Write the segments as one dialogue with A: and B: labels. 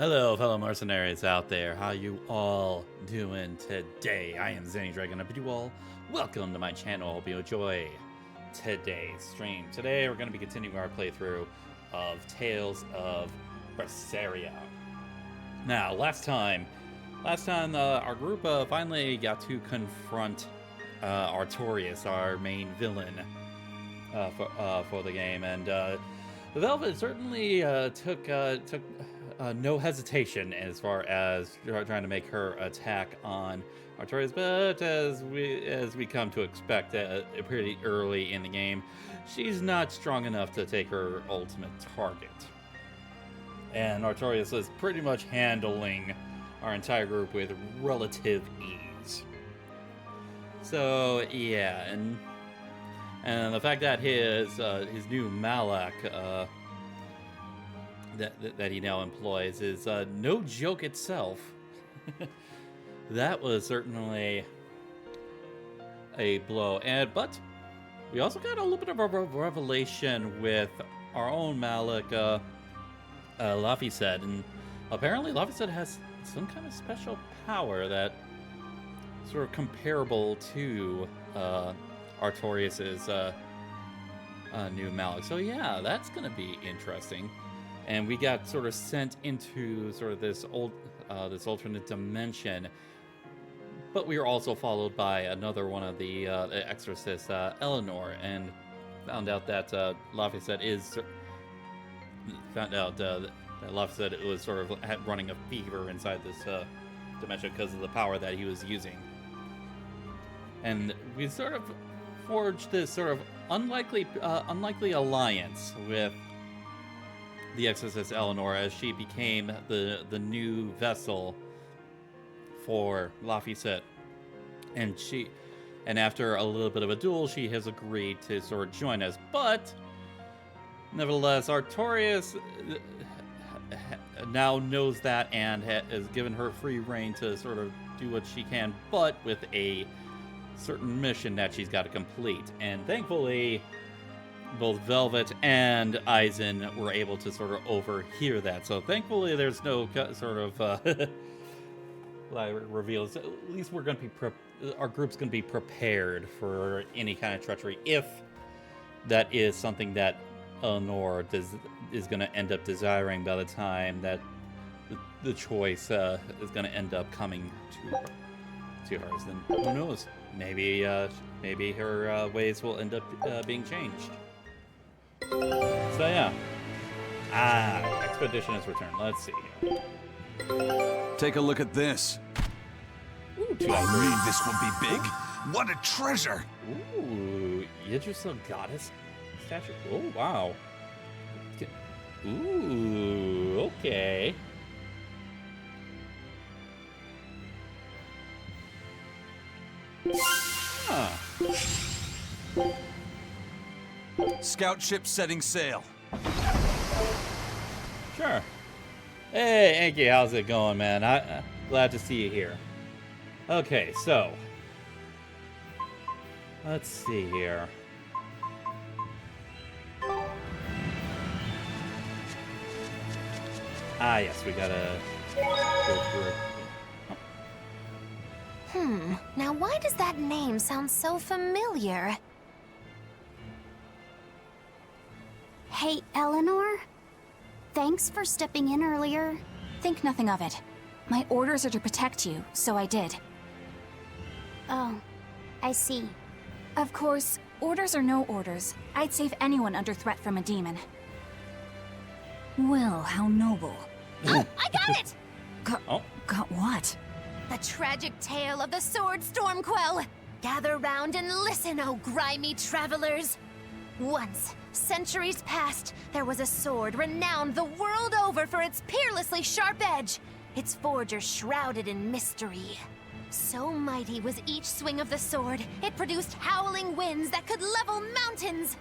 A: Hello, fellow mercenaries out there. How you all doing today? I am Zenny Dragon. I bid you all welcome to my channel. Hope you enjoy today's stream. Today, we're going to be continuing our playthrough of Tales of Berseria. Now, last time, our group finally got to confront Artorias, our main villain for the game, and the Velvet certainly took no hesitation as far as trying to make her attack on Artorias, but as we come to expect pretty early in the game, she's not strong enough to take her ultimate target. And Artorias is pretty much handling our entire group with relative ease. So yeah, and the fact that his new Malak that he now employs is no joke itself. That was certainly a blow. But we also got a little bit of a revelation with our own Malak, Laphicet, and apparently Laphicet has some kind of special power that sort of comparable to Artorias's new Malak. So yeah, that's gonna be interesting. And we got sort of sent into sort of this alternate dimension, but we were also followed by another one of the exorcists, Eleanor, and found out that Laphicet was sort of running a fever inside this dimension because of the power that he was using. And we sort of forged this sort of unlikely alliance with the exorcist Eleanor as she became the new vessel for Laphicet. And after a little bit of a duel, she has agreed to sort of join us. But nevertheless, Artorias now knows that and has given her free reign to sort of do what she can, but with a certain mission that she's got to complete. And thankfully, both Velvet and Eisen were able to sort of overhear that. So thankfully, there's no sort of reveals. At least we're going to be our group's going to be prepared for any kind of treachery if that is something that Eleanor is going to end up desiring by the time that the choice is going to end up coming to hers. Then who knows? Maybe her ways will end up being changed. So yeah. Expedition has returned. Let's see here.
B: Take a look at this.
A: Ooh,
B: I knew this would be big. What a treasure!
A: Ooh, Yggdrasil goddess statue. Oh wow. Ooh, okay. Huh.
B: Scout ship setting sail.
A: Sure. Hey, Anki, how's it going, man? I'm glad to see you here. Okay, so let's see here. Yes, we gotta go through it.
C: Now why does that name sound so familiar?
D: Hey, Eleanor? Thanks for stepping in earlier.
E: Think nothing of it. My orders are to protect you, so I did.
D: Oh, I see.
E: Of course, orders or no orders, I'd save anyone under threat from a demon. Well, how noble.
C: I got it!
E: Got what?
C: The tragic tale of the sword Stormquell. Gather round and listen, oh grimy travelers. Once, centuries past, there was a sword renowned the world over for its peerlessly sharp edge, its forger shrouded in mystery. So mighty was each swing of the sword, it produced howling winds that could level mountains.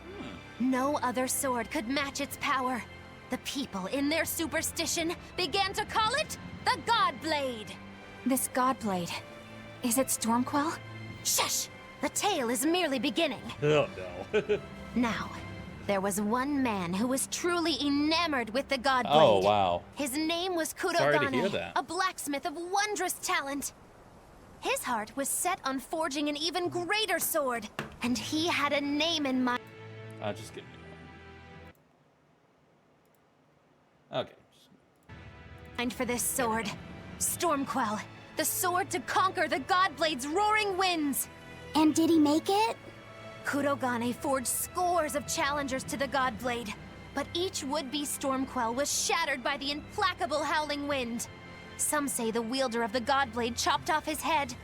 C: No other sword could match its power. The people, in their superstition, began to call it the Godblade.
E: This Godblade, is it Stormquell?
C: Shush! The tale is merely beginning.
A: Oh no.
C: Now, There was one man who was truly enamored with the God Blade.
A: Oh, wow.
C: His name was
A: Sorry to hear
C: Kudogane,
A: that.
C: a blacksmith of wondrous talent. His heart was set on forging an even greater sword, and he had a name in mind.
A: Just give me one. Okay.
C: For this sword. Stormquell, the sword to conquer the Godblade's roaring winds.
D: And did he make it?
C: Kudogane forged scores of challengers to the Godblade, but each would-be Stormquell was shattered by the implacable howling wind. Some say the wielder of the Godblade chopped off his head.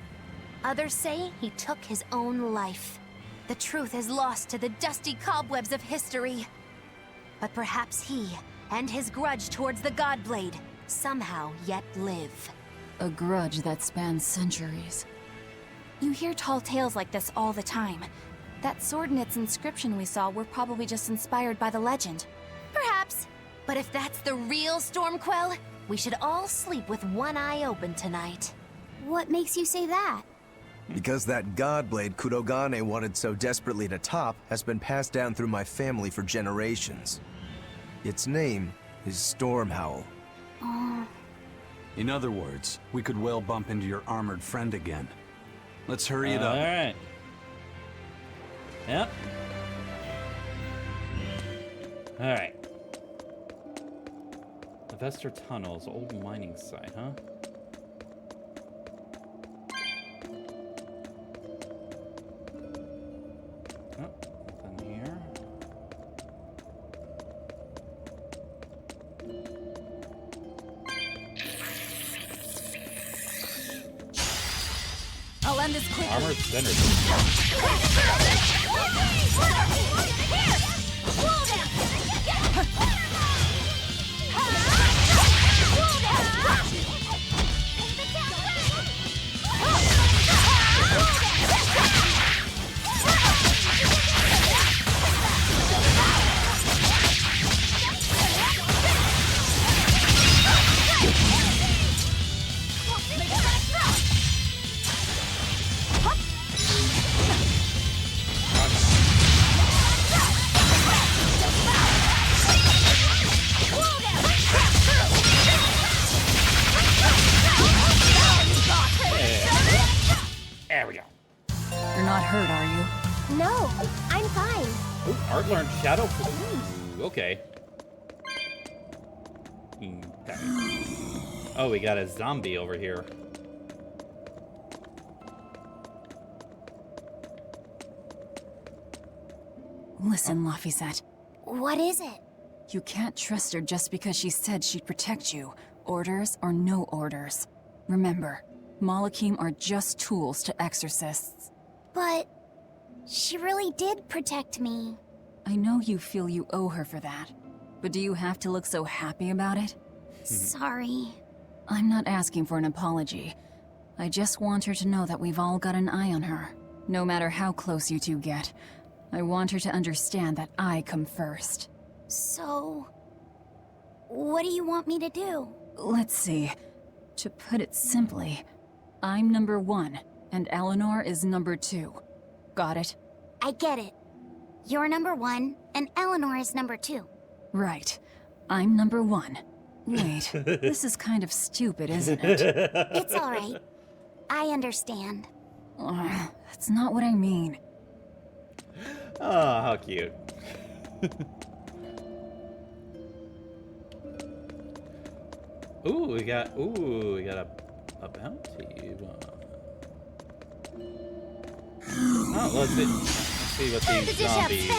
C: Others say he took his own life. The truth is lost to the dusty cobwebs of history. But perhaps he, and his grudge towards the Godblade, somehow yet live.
E: A grudge that spans centuries. You hear tall tales like this all the time. That sword and its inscription we saw were probably just inspired by the legend.
C: Perhaps. But if that's the real Stormquell, we should all sleep with one eye open tonight.
D: What makes you say that?
F: Because that Godblade Kudogane wanted so desperately to top has been passed down through my family for generations. Its name is Stormhowl.
B: In other words, we could well bump into your armored friend again. Let's hurry it up.
A: Alright. Yep. Alright. The Vester Tunnels, old mining site, huh? Oh, nothing here.
E: I'll end this quickly.
A: Armored center. There we go.
E: You're not hurt, are you?
D: No, I'm fine.
A: Ooh, Art learned Shadow. Ooh, okay. Okay. Oh, we got a zombie over here.
E: Listen, Laphicet.
D: What is it?
E: You can't trust her just because she said she'd protect you. Orders or no orders. Remember, Malakim are just tools to exorcists.
D: But she really did protect me.
E: I know you feel you owe her for that, but do you have to look so happy about it?
D: Sorry.
E: I'm not asking for an apology. I just want her to know that we've all got an eye on her. No matter how close you two get, I want her to understand that I come first.
D: So, what do you want me to do?
E: Let's see. To put it simply, I'm number 1, and Eleanor is number 2. Got it?
D: I get it. You're number 1, and Eleanor is number 2.
E: Right. I'm number 1. Wait, this is kind of stupid, isn't it?
D: It's alright. I understand.
E: That's not what I mean.
A: Oh, how cute. We got a bounty. Oh, let's see what these zombies.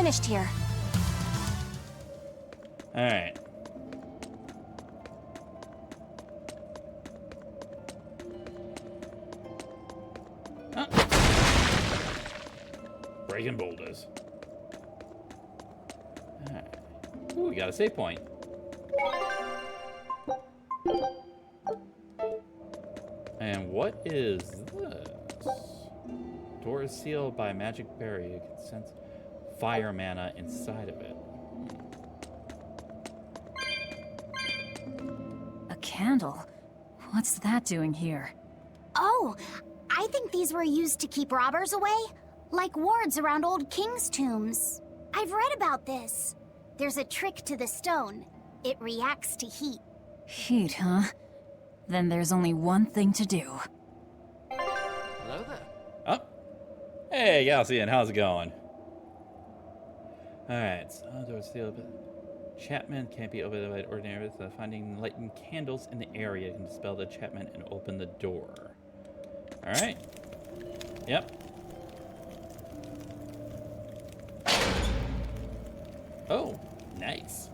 D: finished here.
A: Alright. Breaking boulders. Alright. Ooh, we got a save point. And what is this? Door is sealed by a magic barrier. You can sense fire mana inside of it.
E: A candle? What's that doing here?
D: Oh, I think these were used to keep robbers away, like wards around old king's tombs. I've read about this. There's a trick to the stone. It reacts to heat.
E: Heat, huh? Then there's only one thing to do.
G: Hello there.
A: Oh. Hey, Galcian, how's it going? Alright, so doors sealed, but Chapman can't be opened by ordinary methods. So finding lightened candles in the area can dispel the Chapman and open the door. Alright. Yep. Oh, nice.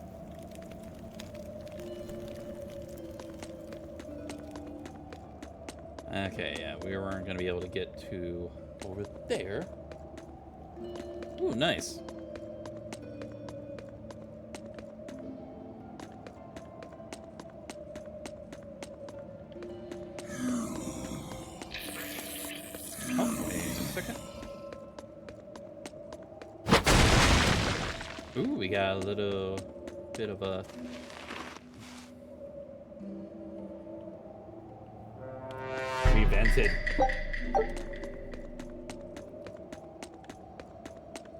A: Okay, yeah, we weren't going to be able to get to over there. Ooh, nice. Oh, wait a second. Ooh, we got a little bit of a... We vented.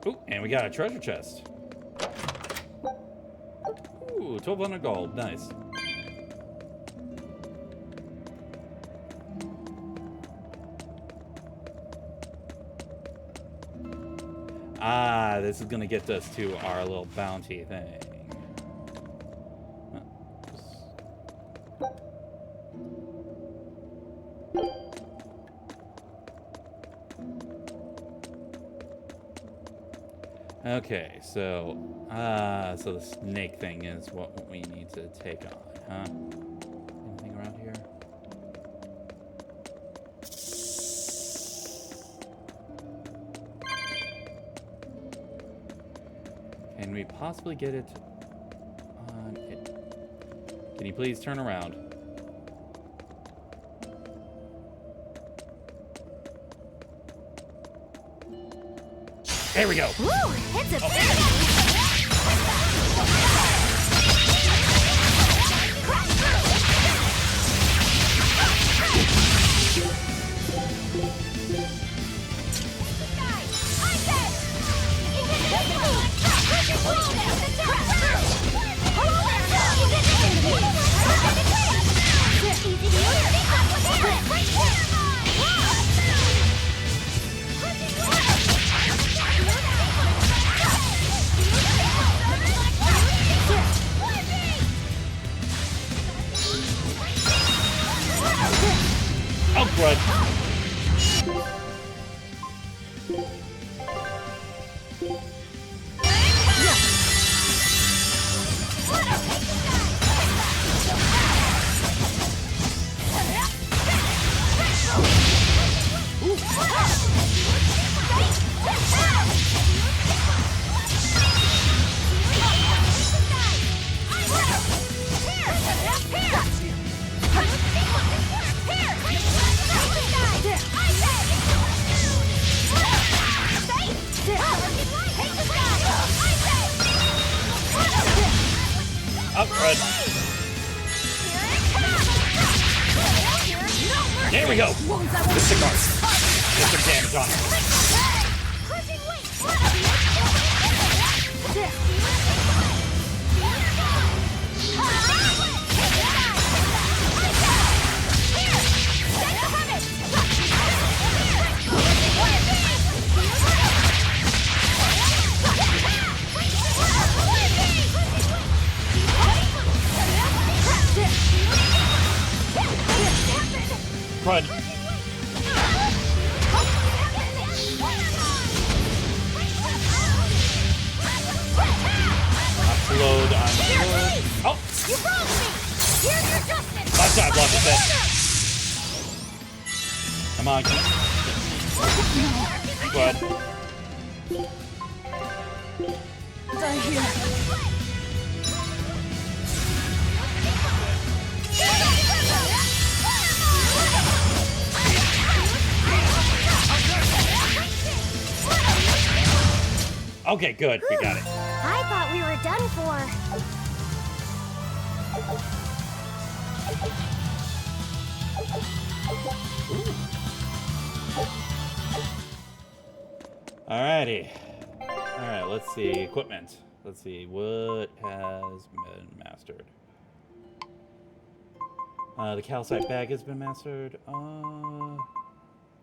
A: Ooh, and we got a treasure chest. Ooh, 1,200 gold. Nice. Ah, this is gonna get us to our little bounty thing. Okay, so so the snake thing is what we need to take on, huh? Anything around here? Can we possibly get it on it? Can you please turn around? There we go.
D: Woo! It's a
A: Oh, crud. Oh, crud. There we go. Just the guards. Get some damage on it. Crud.
C: You wronged me! Here's your justice!
A: Last time, block his head. Come on, come on. Go ahead.
E: Die here.
A: Okay, good. We got it.
D: I thought we were done for.
A: Alrighty. Alright, let's see. Equipment. Let's see. What has been mastered? The calcite bag has been mastered.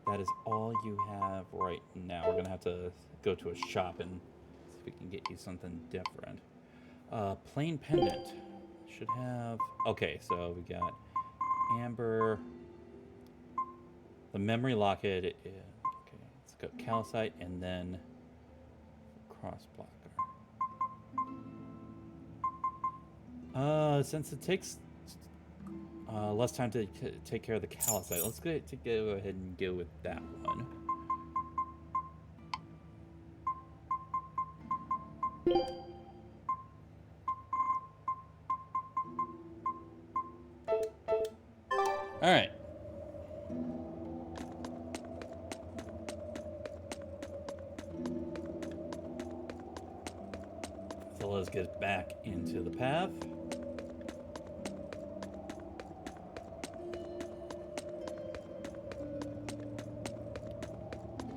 A: That is all you have right now. We're going to have to go to a shop and see if we can get you something different. Plain pendant. Should have... Okay, so we got amber. The memory locket. Okay, it's got calcite and then cross blocker. Since it takes less time to take care of the calcite, let's go ahead and go with that one. All right. So let's get back into the path.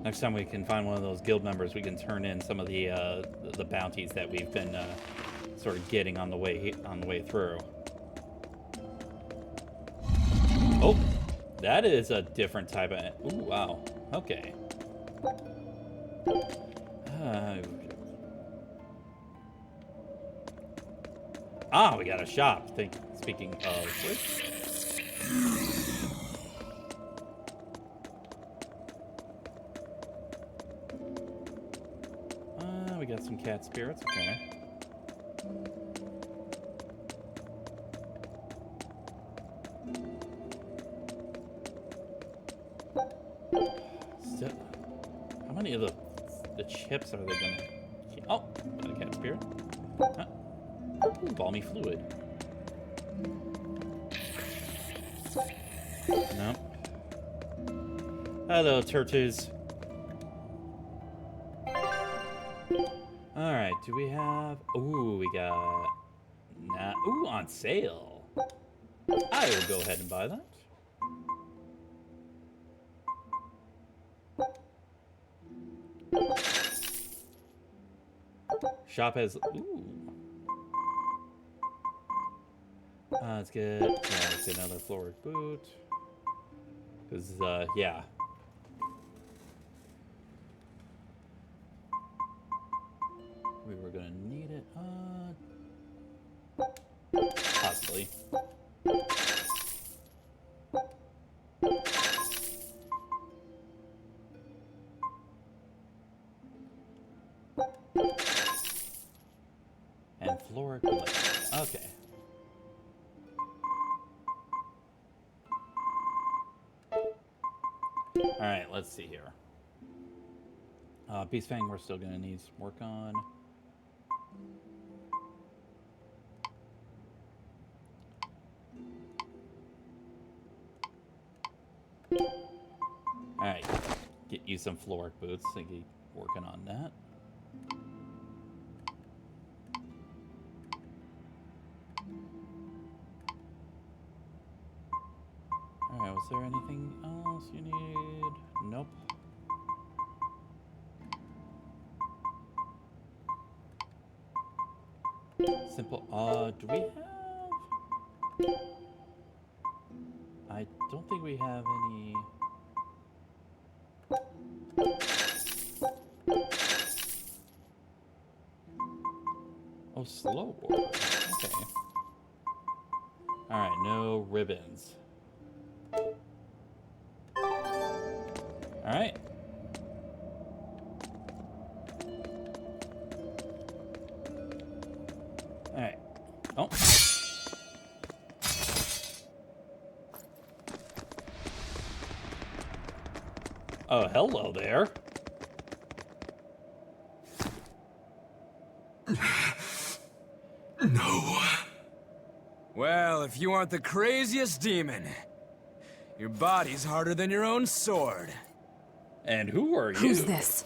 A: Next time we can find one of those guild members, we can turn in some of the bounties that we've been sort of getting on the way through. Oh, that is a different type of... Ooh, wow. Okay. We got a shop. Speaking of which... we got some cat spirits. Okay. How many of the chips are they gonna... Oh, got a cat spirit. Huh. Ooh, balmy fluid. No. Hello, turtles. Alright, do we have... Ooh, we got... Ooh, on sale. I will go ahead and buy that. Shop has... Ooh. Let's get another florid boot. Because, yeah. We were gonna need it. Possibly. And floric blade. Okay. Alright, let's see here. Beast Fang we're still gonna need some work on. Alright, get you some floric boots and keep working on that. Alright, was there anything else you need? Nope. Simple, do we have... I don't think we have any... Oh, slow board. Okay. Alright, no ribbons. Alright. Alright. Oh. Oh, hello there.
H: No. Well, if you aren't the craziest demon, your body's harder than your own sword.
A: And who are you?
E: Who's this?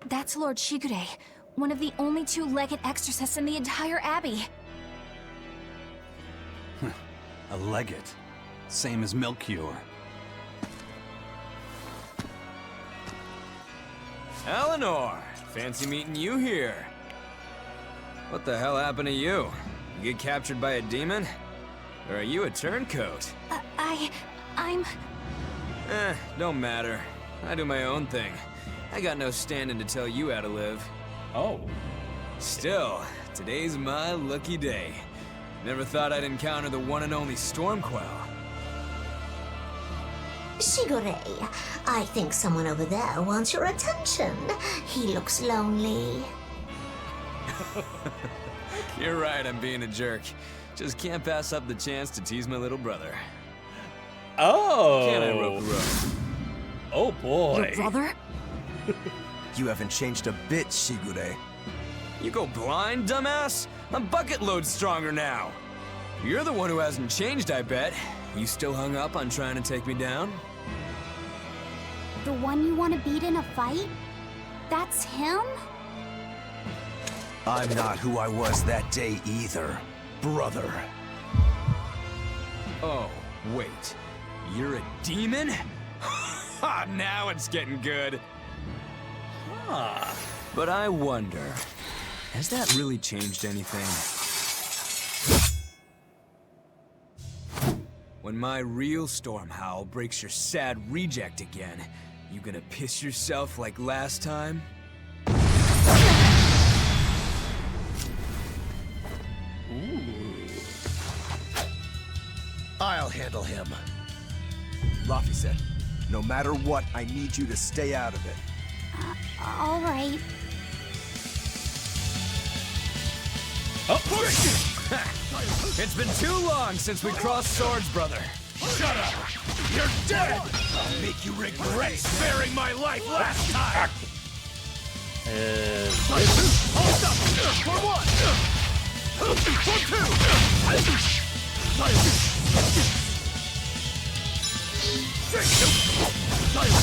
C: That's Lord Shigure, one of the only two-legged exorcists in the entire abbey.
B: A legate. Same as Melchior.
H: Eleanor, fancy meeting you here. What the hell happened to you? You get captured by a demon? Or are you a turncoat?
C: I'm...
H: Don't matter. I do my own thing. I got no standing to tell you how to live.
A: Oh.
H: Still, today's my lucky day. Never thought I'd encounter the one and only Stormquell.
I: Shigure, I think someone over there wants your attention. He looks lonely.
H: You're right, I'm being a jerk. Just can't pass up the chance to tease my little brother.
A: Oh.
H: Can I, Rokuro?
A: Oh boy.
E: Your brother?
F: You haven't changed a bit, Shigure.
H: You go blind, dumbass? I'm bucket load stronger now. You're the one who hasn't changed, I bet. You still hung up on trying to take me down?
D: The one you want to beat in a fight? That's him?
F: I'm not who I was that day either, brother.
H: Oh, wait. You're a demon? Ha! Now it's getting good.
A: Huh.
H: But I wonder, has that really changed anything? When my real storm howl breaks your sad reject again, you gonna piss yourself like last time?
F: I'll handle him. Rafi said, no matter what, I need you to stay out of it.
D: All right.
H: It's been too long since we crossed swords, brother.
J: Shut up! You're dead! I'll make you regret sparing my life last time! Hold up! For one! For two!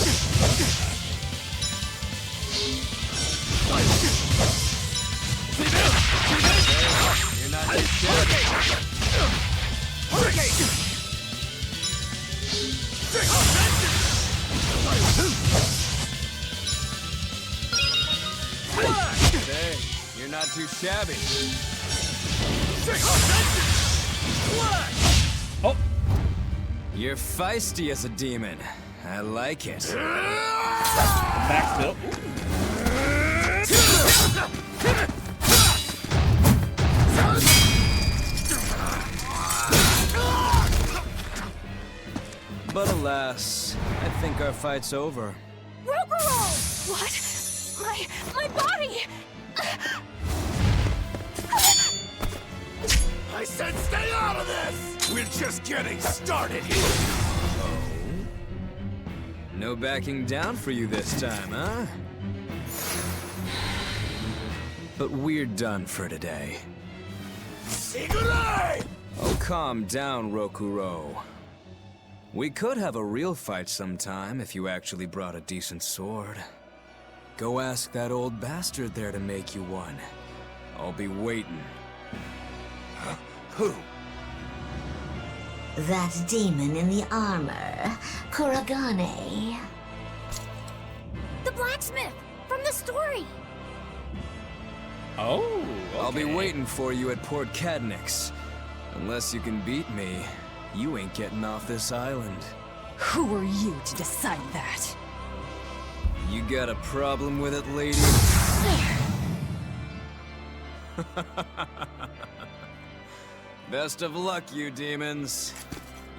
H: You're not too shabby. Hey, you're not too shabby.
A: Oh.
H: You're feisty as a demon. I like it.
A: Back up.
H: But alas, I think our fight's over.
C: Rokuro! What? My body!
J: I said stay out of this! We're just getting started here!
H: No backing down for you this time, huh? But we're done for today.
J: Shigure!
H: Oh, calm down, Rokuro. We could have a real fight sometime if you actually brought a decent sword. Go ask that old bastard there to make you one. I'll be waiting.
F: Who?
I: That demon in the armor, Kuragane.
D: The blacksmith from the story.
A: Oh, okay.
H: I'll be waiting for you at Port Cadnix. Unless you can beat me, you ain't getting off this island.
E: Who are you to decide that?
H: You got a problem with it, lady? Best of luck, you demons.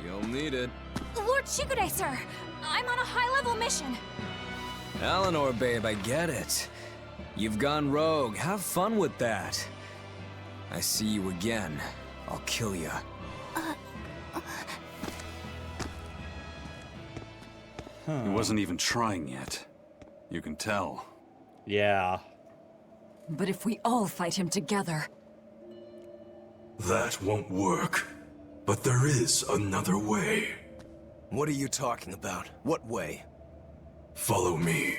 H: You'll need it.
C: Lord Shigure, sir! I'm on a high-level mission.
H: Eleanor, babe, I get it. You've gone rogue. Have fun with that. I see you again. I'll kill you.
B: He wasn't even trying yet. You can tell.
A: Yeah.
E: But if we all fight him together...
J: That won't work. But there is another way.
F: What are you talking about? What way?
J: Follow me.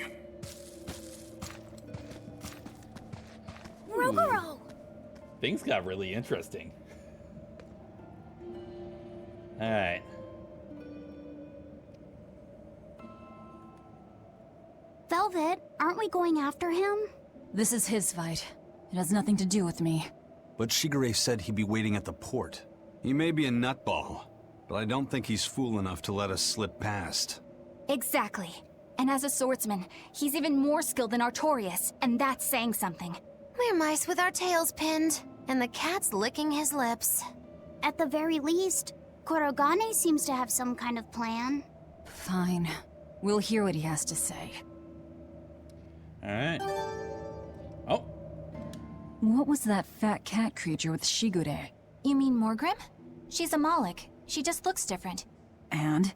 D: Rogoro!
A: Things got really interesting. Alright.
D: Velvet, aren't we going after him?
E: This is his fight. It has nothing to do with me.
B: But Shigure said he'd be waiting at the port. He may be a nutball, but I don't think he's fool enough to let us slip past.
K: Exactly. And as a swordsman, he's even more skilled than Artorias, and that's saying something.
C: We're mice with our tails pinned, and the cat's licking his lips.
D: At the very least, Kurogane seems to have some kind of plan.
E: Fine. We'll hear what he has to say.
A: Alright. Oh.
E: What was that fat cat creature with Shigure?
K: You mean Morgrim? She's a Moloch. She just looks different.
E: And?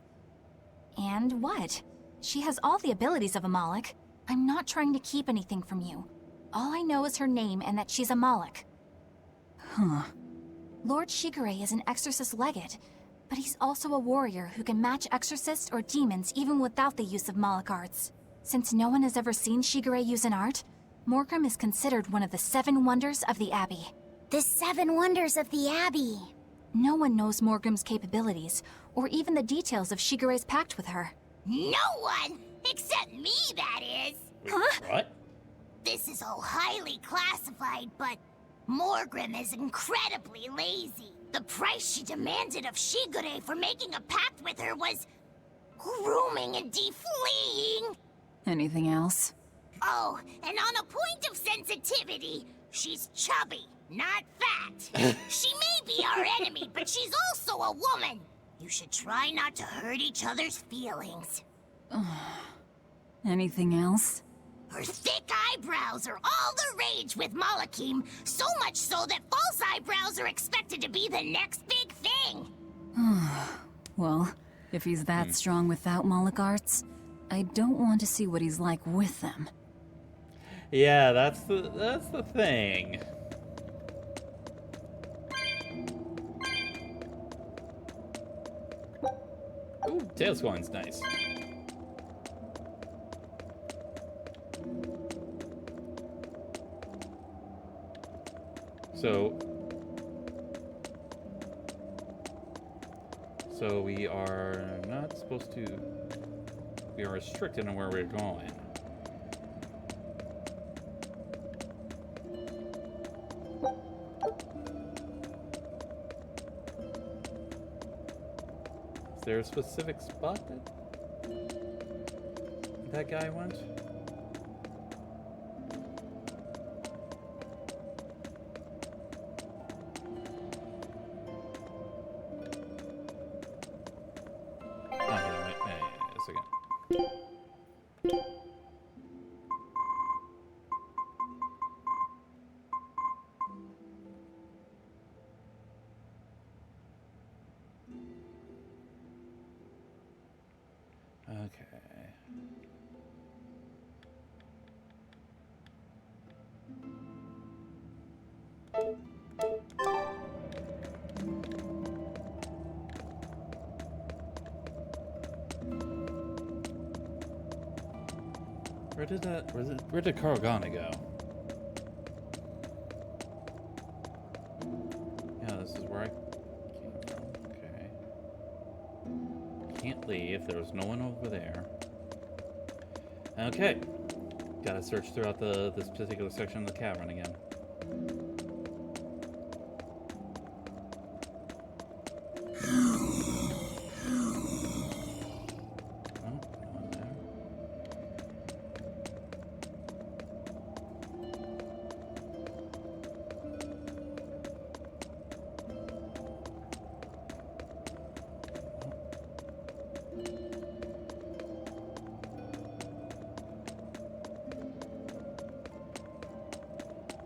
K: And what? She has all the abilities of a Moloch. I'm not trying to keep anything from you. All I know is her name and that she's a Moloch.
E: Huh.
K: Lord Shigure is an exorcist legate, but he's also a warrior who can match exorcists or demons even without the use of Moloch arts. Since no one has ever seen Shigure use an art, Morgrim is considered one of the 7 wonders of the Abbey.
D: The 7 wonders of the Abbey.
K: No one knows Morgrim's capabilities, or even the details of Shigure's pact with her.
L: No one! Except me, that is!
K: Huh?
A: What?
L: This is all highly classified, but Morgrim is incredibly lazy. The price she demanded of Shigure for making a pact with her was grooming and defleeing.
E: Anything else?
L: Oh, and on a point of sensitivity, she's chubby, not fat. She may be our enemy, but she's also a woman. You should try not to hurt each other's feelings.
E: Anything else?
L: Her thick eyebrows are all the rage with Malakim, so much so that false eyebrows are expected to be the next big thing.
E: Well, if he's that strong without Moloch arts, I don't want to see what he's like with them.
A: Yeah, that's the thing. Ooh, tail scoring's nice. So we are not supposed to. We are restricted on where we're going. Is there a specific spot that guy went? Okay. Where did Kurogane go? Yeah, this is where I came from. Okay. Can't leave. There was no one over there. Okay. Gotta search throughout this particular section of the cavern again.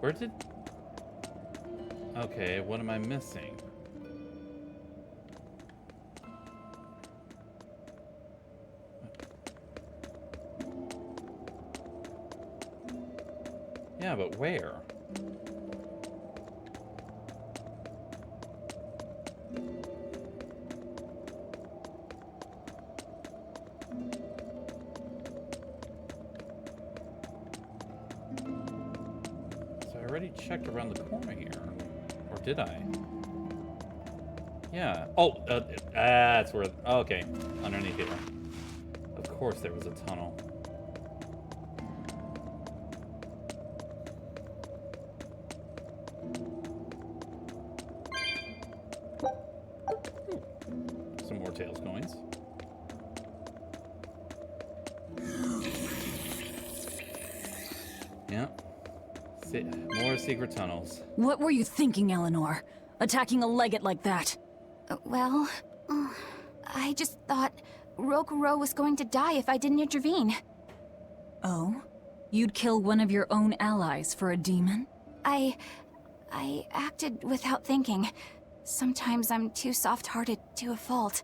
A: Where did... Okay, what am I missing? Yeah, but where? So I already checked around the corner here. Or did I? Yeah. Oh, that's where... Okay. Underneath here. Of course there was a tunnel. Some more Tails coins. Yeah. More secret tunnels.
E: What were you thinking, Eleanor? Attacking a legate like that?
K: Well, I just thought Rokuro was going to die if I didn't intervene.
E: Oh? You'd kill one of your own allies for a demon?
K: I acted without thinking. Sometimes I'm too soft-hearted to a fault.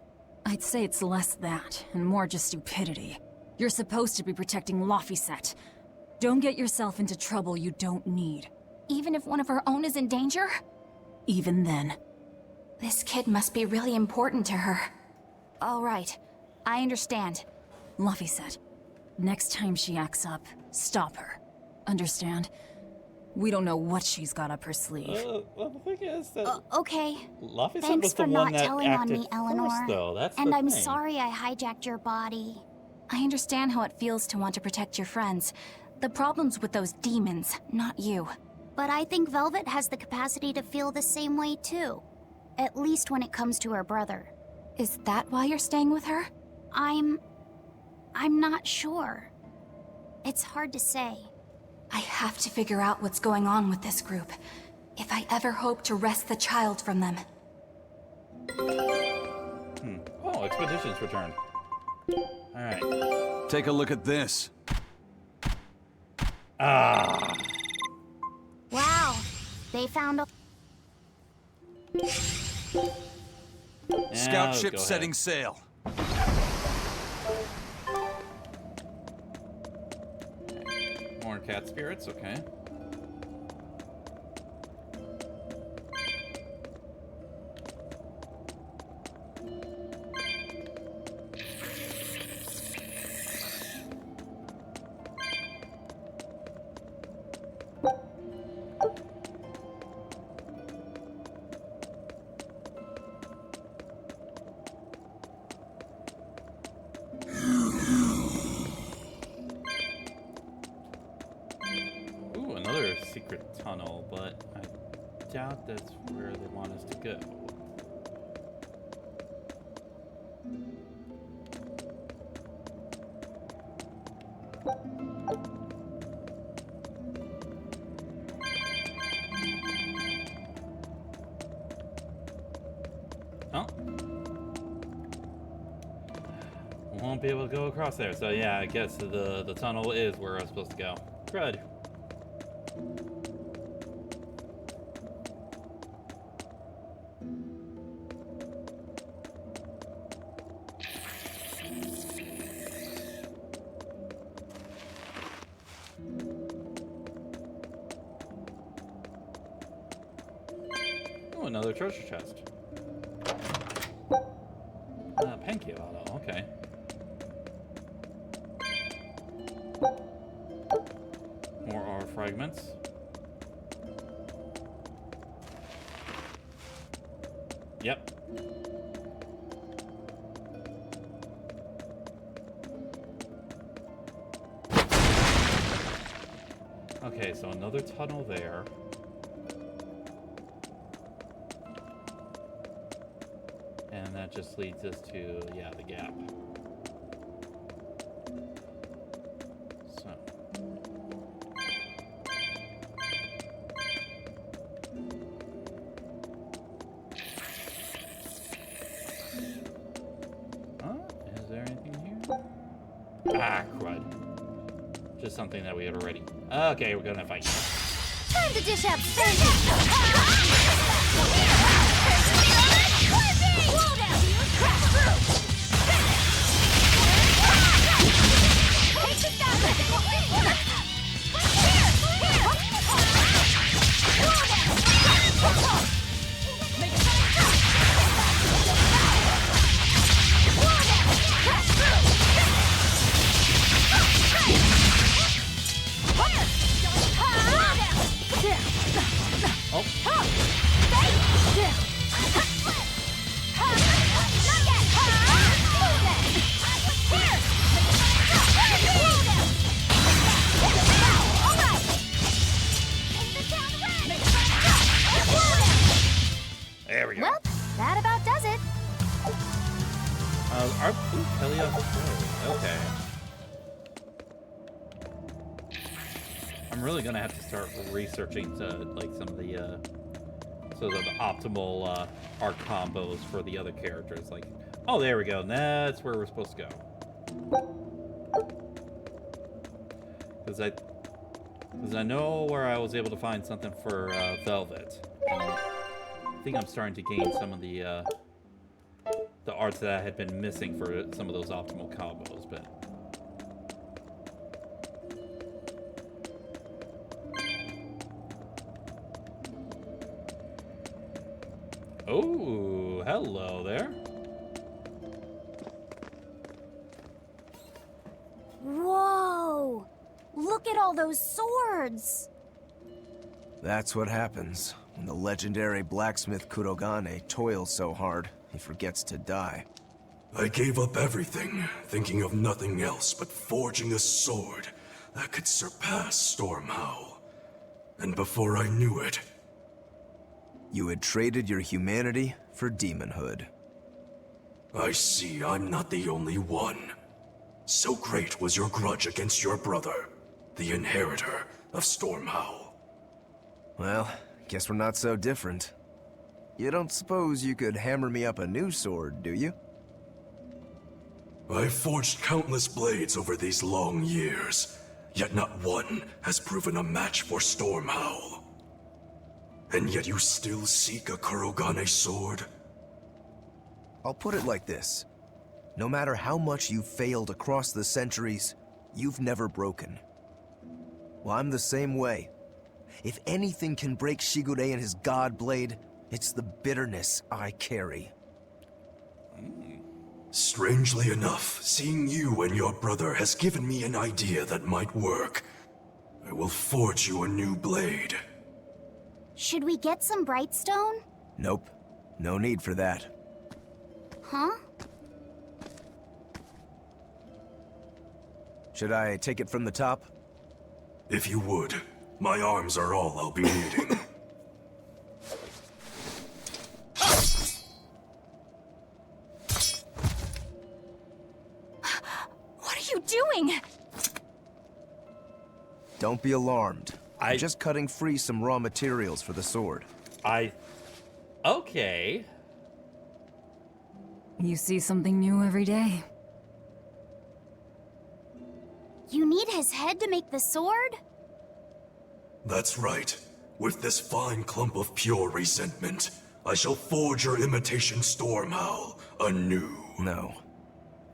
E: I'd say it's less that, and more just stupidity. You're supposed to be protecting Laphicet. Don't get yourself into trouble you don't need.
K: Even if one of our own is in danger?
E: Even then.
K: This kid must be really important to her. All right, I understand.
E: Laphicet, next time she acts up, stop her. Understand? We don't know what she's got up her sleeve.
A: Well, the thing is that...
D: Okay.
A: Laphicet
D: Thanks
A: was the
D: for
A: one
D: not
A: that
D: telling on
A: acted
D: me, Eleanor.
A: first, though. That's
D: and
A: the
D: I'm
A: thing.
D: sorry I hijacked your body.
K: I understand how it feels to want to protect your friends. The problem's with those demons, not you.
D: But I think Velvet has the capacity to feel the same way too. At least when it comes to her brother.
K: Is that why you're staying with her?
D: I'm not sure. It's hard to say.
K: I have to figure out what's going on with this group, if I ever hope to wrest the child from them.
A: Oh, expeditions returned. Alright.
B: Take a look at this.
A: Ah.
D: Wow. They found a...
B: Scout
A: Now,
B: ship
A: go
B: setting
A: ahead.
B: sail.
A: More cat spirits, okay. Ooh, another secret tunnel, but I doubt that's where they want us to go. Oh. Won't be able to go across there, so yeah, I guess the tunnel is where I'm supposed to go. Crud. Oh, another treasure chest. Pankyo auto, okay. More ore fragments. Yep. Okay, so another tunnel there. And that just leads us to, yeah, the gap. So. Is there anything here? Ah, crud. Just something that we had already. Okay, we're gonna fight.
C: Time to dish up
A: Kelly of the Play. Okay. I'm really gonna have to start researching like some of the sort of optimal art combos for the other characters. Like, oh, there we go. That's where we're supposed to go. Because I know where I was able to find something for Velvet. And I think I'm starting to gain some of the arts that I had been missing for some of those optimal combos, but. Oh, hello there.
D: Whoa! Look at all those swords!
F: That's what happens when the legendary blacksmith Kurogane toils so hard, he forgets to die.
J: I gave up everything, thinking of nothing else but forging a sword that could surpass Stormhowl. And before I knew it...
F: You had traded your humanity for demonhood.
J: I see I'm not the only one. So great was your grudge against your brother, the inheritor of Stormhowl.
F: Well, guess we're not so different. You don't suppose you could hammer me up a new sword, do you?
J: I've forged countless blades over these long years, yet not one has proven a match for Stormhowl. And yet you still seek a Kurogane sword?
F: I'll put it like this. No matter how much you've failed across the centuries, you've never broken. Well, I'm the same way. If anything can break Shigure and his god blade, it's the bitterness I carry.
J: Strangely enough, seeing you and your brother has given me an idea that might work. I will forge you a new blade.
D: Should we get some Brightstone?
F: Nope. No need for that.
D: Huh?
F: Should I take it from the top?
J: If you would. My arms are all I'll be needing.
K: What are you doing?
F: Don't be alarmed. I'm just cutting free some raw materials for the sword.
A: Okay.
E: You see something new every day.
D: You need his head to make the sword?
J: That's right. With this fine clump of pure resentment, I shall forge your imitation Stormhowl anew.
F: No.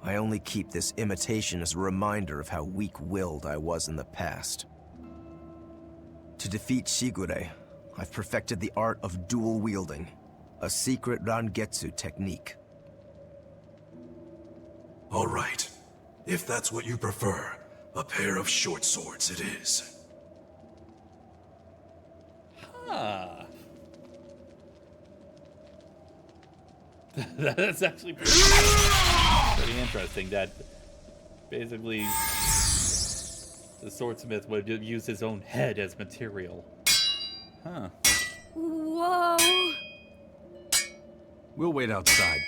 F: I only keep this imitation as a reminder of how weak-willed I was in the past. To defeat Shigure, I've perfected the art of dual wielding, a secret Rangetsu technique.
J: All right. If that's what you prefer, a pair of short swords it is.
A: Huh. That's actually pretty interesting. That basically the swordsmith would use his own head as material. Huh.
D: Whoa!
B: We'll wait outside.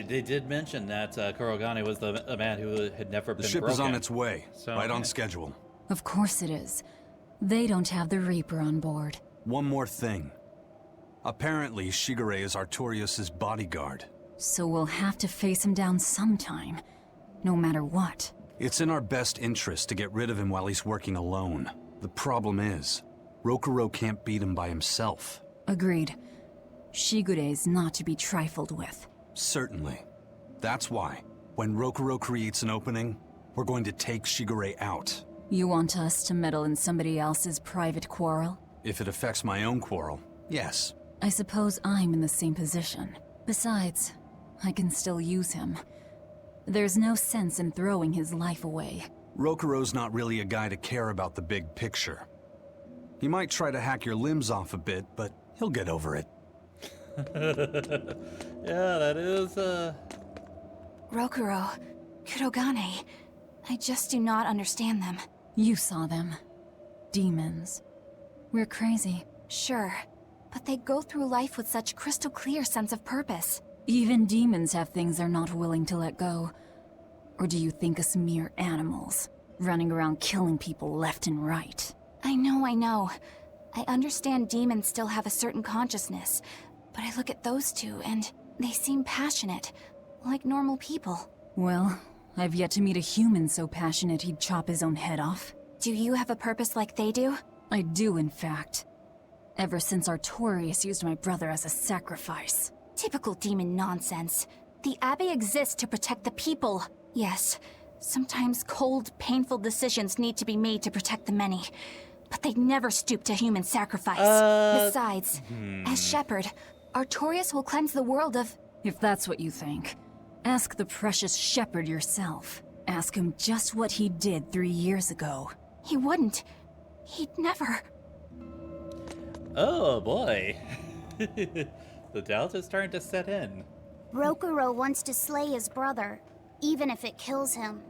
A: They did mention that Kurogane was the man who had never been broken.
B: The ship is on its way,
A: So,
B: right on
A: yeah.
B: schedule.
E: Of course it is. They don't have the Reaper on board.
B: One more thing. Apparently, Shigure is Artorias' bodyguard.
E: So we'll have to face him down sometime, no matter what.
B: It's in our best interest to get rid of him while he's working alone. The problem is, Rokuro can't beat him by himself.
E: Agreed. Shigure is not to be trifled with.
B: Certainly. That's why, when Rokuro creates an opening, we're going to take Shigure out.
E: You want us to meddle in somebody else's private quarrel?
B: If it affects my own quarrel, yes.
E: I suppose I'm in the same position. Besides, I can still use him. There's no sense in throwing his life away.
B: Rokuro's not really a guy to care about the big picture. He might try to hack your limbs off a bit, but he'll get over it.
A: Yeah, that is,
K: Rokuro, Kurogane, I just do not understand them.
E: You saw them. Demons. We're crazy.
K: Sure, but they go through life with such crystal clear sense of purpose.
E: Even demons have things they're not willing to let go. Or do you think us mere animals, running around killing people left and right?
K: I know. I understand demons still have a certain consciousness, but I look at those two and they seem passionate, like normal people.
E: Well, I've yet to meet a human so passionate he'd chop his own head off.
K: Do you have a purpose like they do?
E: I do, in fact. Ever since Artorius used my brother as a sacrifice.
K: Typical demon nonsense. The Abbey exists to protect the people. Yes, sometimes cold, painful decisions need to be made to protect the many. But they'd never stoop to human sacrifice. Besides, as shepherd, Artorius will cleanse the world of...
E: If that's what you think, ask the precious shepherd yourself. Ask him just what he did 3 years ago.
K: He wouldn't. He'd never...
A: Oh boy. The doubt is starting to set in.
D: Rokuro wants to slay his brother, even if it kills him.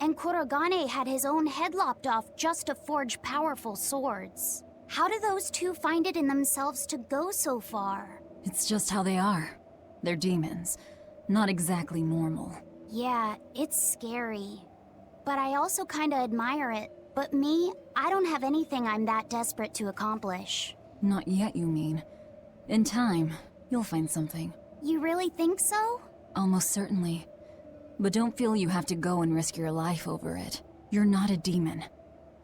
D: And Kurogane had his own head lopped off just to forge powerful swords. How do those two find it in themselves to go so far?
E: It's just how they are. They're demons. Not exactly normal.
D: Yeah, it's scary. But I also kinda admire it. But me, I don't have anything I'm that desperate to accomplish.
E: Not yet, you mean. In time, you'll find something.
D: You really think so?
E: Almost certainly. But don't feel you have to go and risk your life over it. You're not a demon,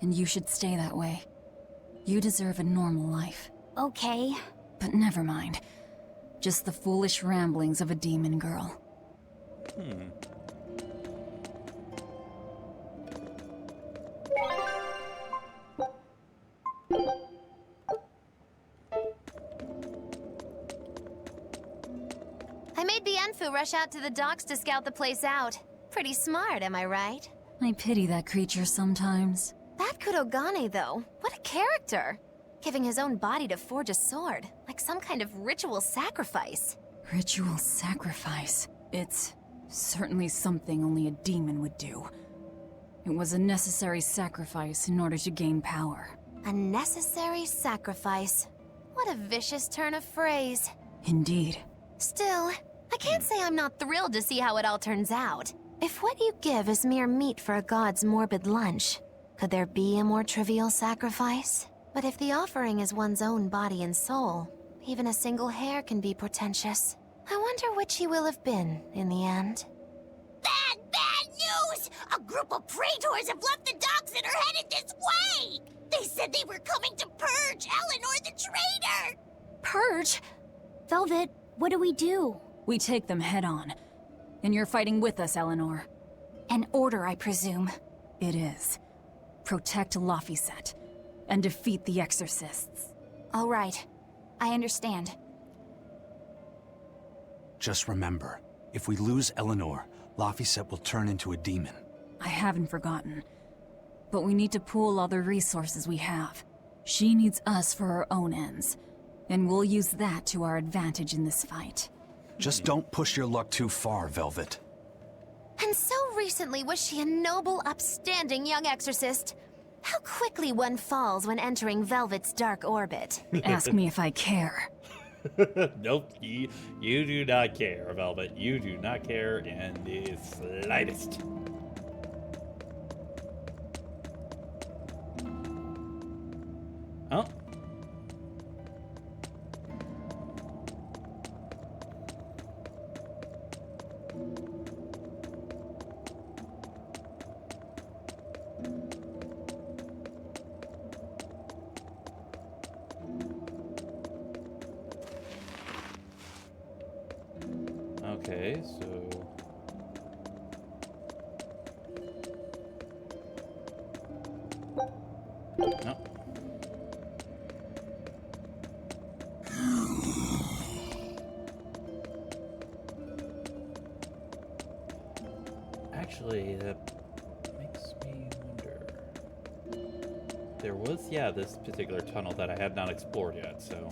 E: and you should stay that way. You deserve a normal life.
D: Okay.
E: But never mind. Just the foolish ramblings of a demon girl.
C: I made Bienfu rush out to the docks to scout the place out. Pretty smart, am I right?
E: I pity that creature sometimes.
C: That Kurogane, though, what a character! Giving his own body to forge a sword, like some kind of ritual sacrifice.
E: Ritual sacrifice. It's certainly something only a demon would do. It was a necessary sacrifice in order to gain power.
C: A necessary sacrifice. What a vicious turn of phrase.
E: Indeed.
C: Still, I can't say I'm not thrilled to see how it all turns out. If what you give is mere meat for a god's morbid lunch, could there be a more trivial sacrifice? But if the offering is one's own body and soul, even a single hair can be portentous. I wonder which he will have been in the end.
L: Bad news! A group of praetors have left the docks and are headed this way! They said they were coming to purge Eleanor the traitor!
K: Purge?
D: Velvet, what do we do?
E: We take them head on. And you're fighting with us, Eleanor.
K: An order, I presume.
E: It is. Protect Laphicet and defeat the exorcists.
K: All right. I understand.
B: Just remember, if we lose Eleanor, Laphicet will turn into a demon.
E: I haven't forgotten. But we need to pool all the resources we have. She needs us for her own ends. And we'll use that to our advantage in this fight.
B: Just don't push your luck too far, Velvet.
C: And so recently was she a noble, upstanding young exorcist. How quickly one falls when entering Velvet's dark orbit.
E: Ask me if I care.
A: Nope, you do not care, Velvet. You do not care in the slightest. Oh. Okay, so... No. Actually, that makes me wonder. There was, yeah, this particular tunnel that I had not explored yet, so...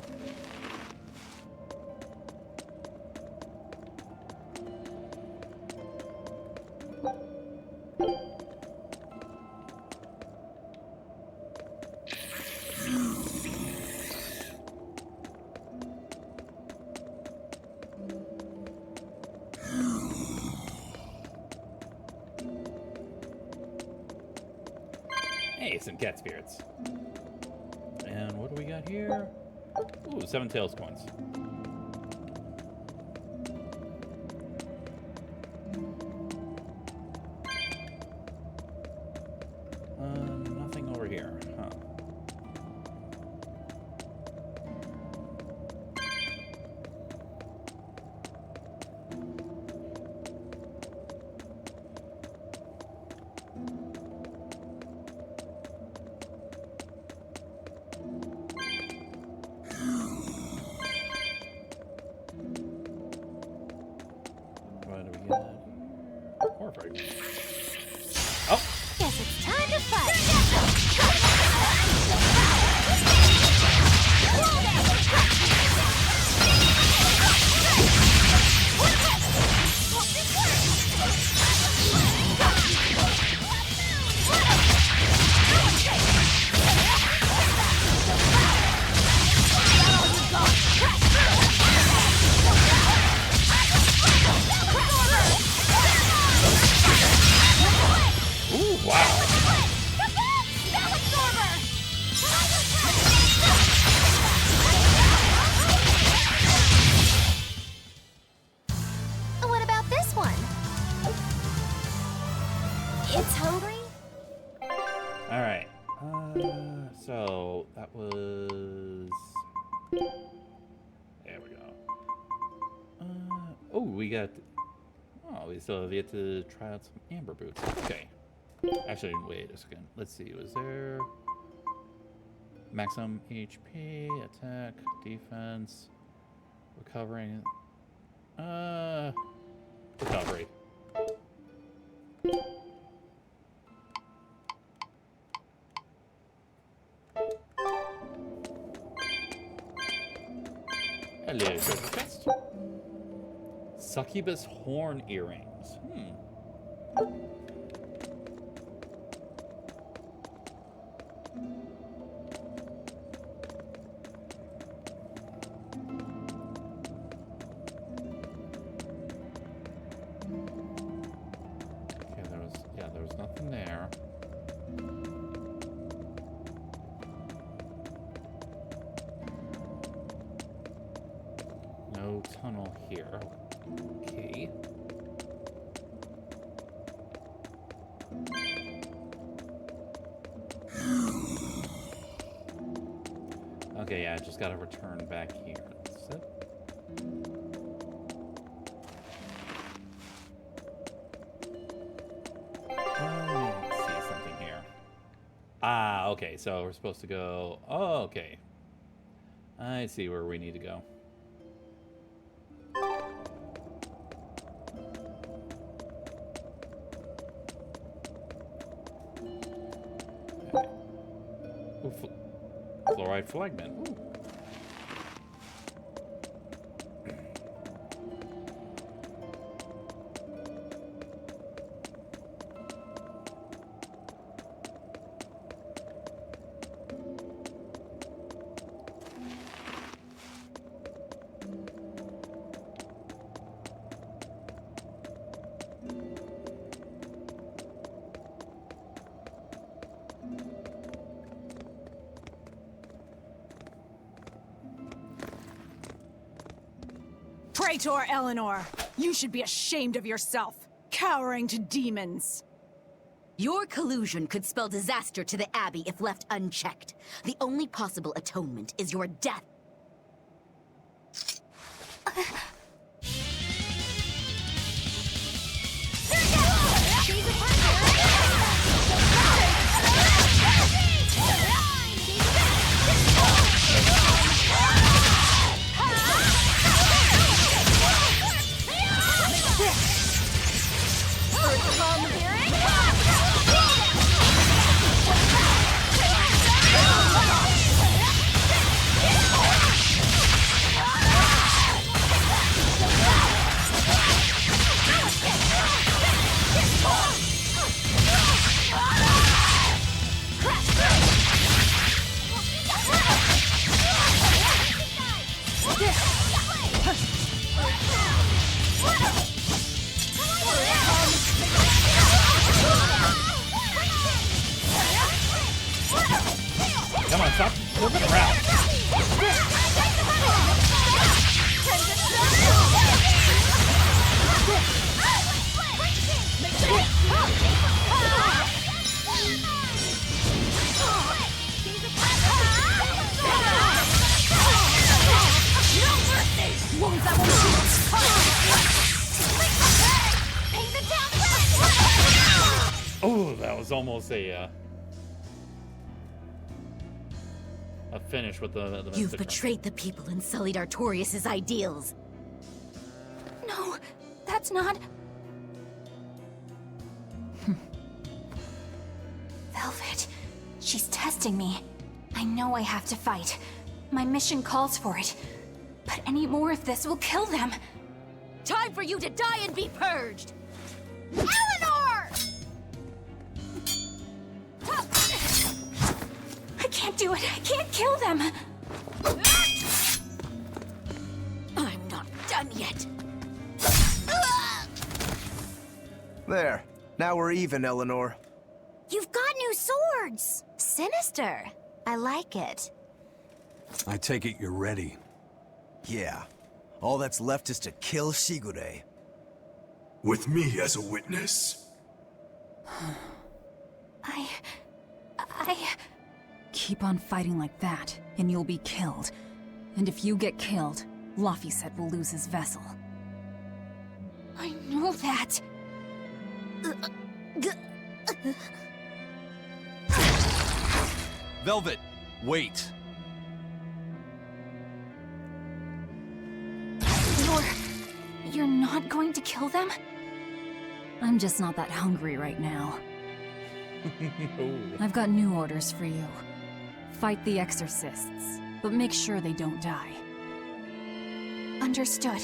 A: Hey, some cat spirits. And what do we got here? Ooh, 7 tails coins. Nothing over here, huh? What do we got here? Perfect. Oh!
C: Guess it's time to fight.
A: Ooh, wow.
C: What about this one? It's hungry?
A: All right. So that was. There we go. Oh, we got. Oh, we still have yet to try out some amber boots. Okay. Actually, wait a second. Let's see. Was there maximum HP, attack, defense, recovering? Recovery. Hello, treasure chest. Succubus horn earrings. Okay, there was nothing there. No tunnel here. Okay. Okay, yeah, I just gotta return back here. That's it. Let's see something here. Ah, okay, so we're supposed to go... Oh, okay. I see where we need to go. Okay. Ooh, fluoride fragment. Ooh.
M: Traitor Eleanor! You should be ashamed of yourself, cowering to demons.
N: Your collusion could spell disaster to the Abbey if left unchecked. The only possible atonement is your death.
A: That was almost a finish with the
N: You've
A: Mystic
N: betrayed the people and sullied Artorias' ideals.
K: No, that's not... Velvet, she's testing me. I know I have to fight. My mission calls for it. But any more of this will kill them.
N: Time for you to die and be purged!
K: Eleanor! I can't do it. I can't kill them.
N: I'm not done yet.
F: There. Now we're even, Eleanor.
C: You've got new swords! Sinister. I like it.
B: I take it you're ready.
F: Yeah. All that's left is to kill Shigure.
J: With me as a witness.
K: I...
E: Keep on fighting like that, and you'll be killed. And if you get killed, Laphicet will lose his vessel.
K: I know that.
B: Velvet, wait.
K: You're not going to kill them?
E: I'm just not that hungry right now. I've got new orders for you. Fight the exorcists, but make sure they don't die.
K: Understood.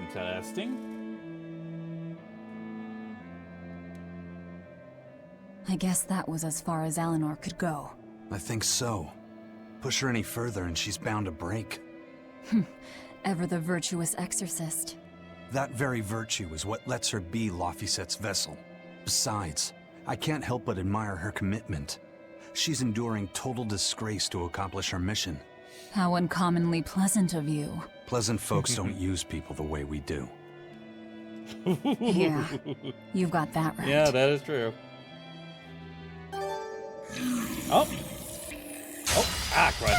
A: Interesting.
E: I guess that was as far as Eleanor could go.
B: I think so. Push her any further and she's bound to break.
E: Ever the virtuous exorcist.
B: That very virtue is what lets her be Laphicet's vessel. Besides, I can't help but admire her commitment. She's enduring total disgrace to accomplish her mission.
E: How uncommonly pleasant of you.
B: Pleasant folks don't use people the way we do.
E: Yeah, you've got that right.
A: Yeah, that is true. Oh. Oh, crud.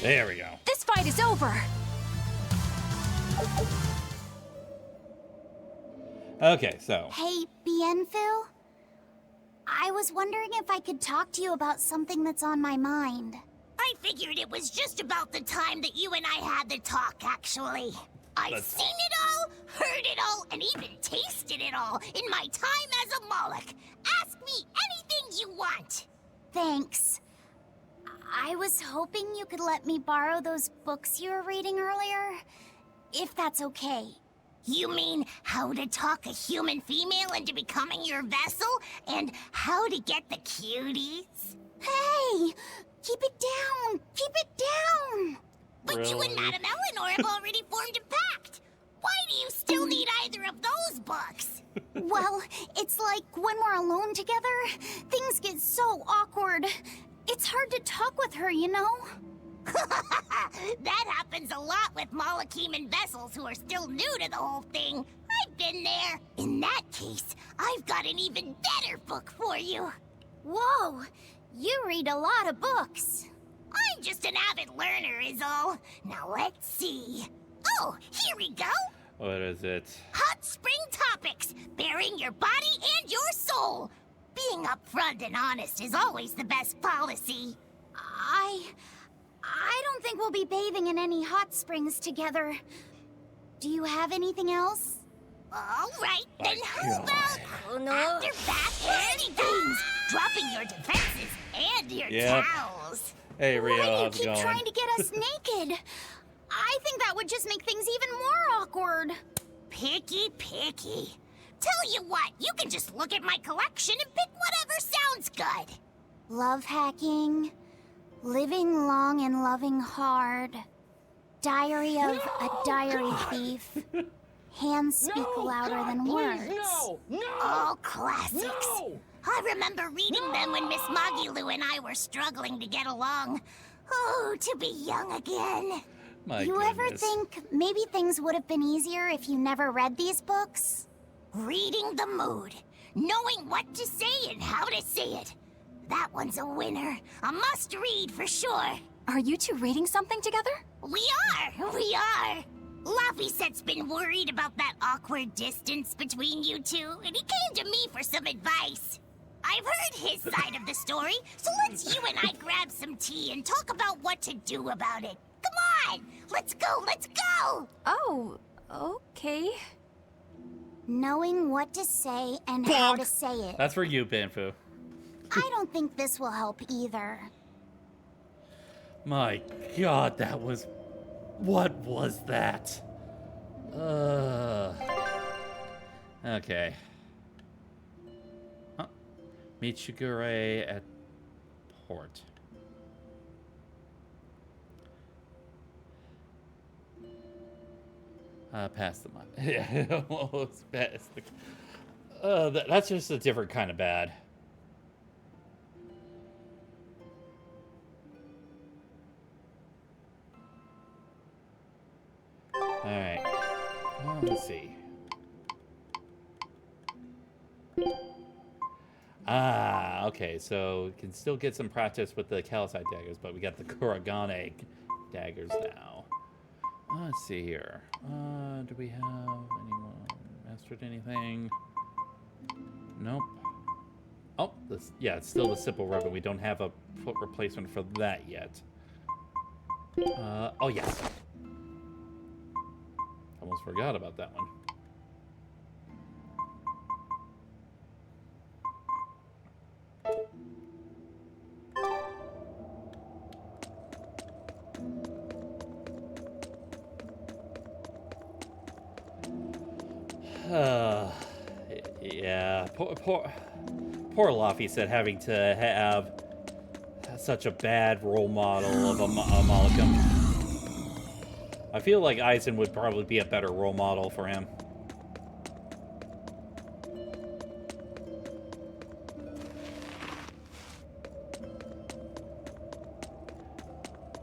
A: There we go.
K: This fight is over.
A: Okay, so.
D: Hey, Bienfu? I was wondering if I could talk to you about something that's on my mind.
L: I figured it was just about the time that you and I had the talk, actually. I've seen it all, heard it all, and even tasted it all in my time as a Moloch. Ask me anything you want.
D: Thanks. I was hoping you could let me borrow those books you were reading earlier, if that's okay.
L: You mean how to talk a human female into becoming your vessel, and how to get the cuties?
D: Hey! Keep it down! Keep it down!
L: But you and Madame Eleanor have already formed a pact. Why do you still need either of those books?
D: Well, it's like when we're alone together, things get so awkward. It's hard to talk with her, you know?
L: That happens a lot with Malachiman vessels who are still new to the whole thing. I've been there. In that case, I've got an even better book for you.
D: Whoa! You read a lot of books.
L: I'm just an avid learner is all. Now let's see. Oh, here we go.
A: What is it?
L: Hot spring topics, bearing your body and your soul. Being upfront and honest is always the best policy.
D: I don't think we'll be bathing in any hot springs together. Do you have anything else?
L: All right, then how about after bath party games, dropping your defenses and your towels?
A: Hey, Rio,
D: Why do you
A: how's it
D: keep
A: going?
D: trying to get us naked? I think that would just make things even more awkward.
L: Picky. Tell you what, you can just look at my collection and pick whatever sounds good.
D: Love hacking, living long and loving hard, diary of a diary thief, hands speak louder than words.
L: All classics. I remember reading them when Miss Magilu and I were struggling to get along. Oh, to be young again.
D: You ever think maybe things would have been easier if you never read these books?
L: Reading the mood, knowing what to say and how to say it. That one's a winner. A must-read for sure.
K: Are you two reading something together?
L: We are. Laffysette's been worried about that awkward distance between you two, and he came to me for some advice. I've heard his side of the story, so let's you and I grab some tea and talk about what to do about it. Come on, let's go!
K: Oh, okay.
D: Knowing what to say and how to say it.
A: That's for you, Banfu.
D: I don't think this will help either.
A: My God, that was... What was that? Okay. Huh. Meet Shigure at port. Past the mine. Yeah, almost past the... that's just a different kind of bad. Alright. Let's see. Okay, so we can still get some practice with the Calisite daggers, but we got the Kuragane daggers now. Let's see here. Do we have anyone mastered anything? Nope. Oh, this, yeah, it's still the Sipple Rub, we don't have a foot replacement for that yet. Oh, yes. Almost forgot about that one. Yeah, poor Laffyset having to have such a bad role model of a Malcolm. I feel like Aizen would probably be a better role model for him.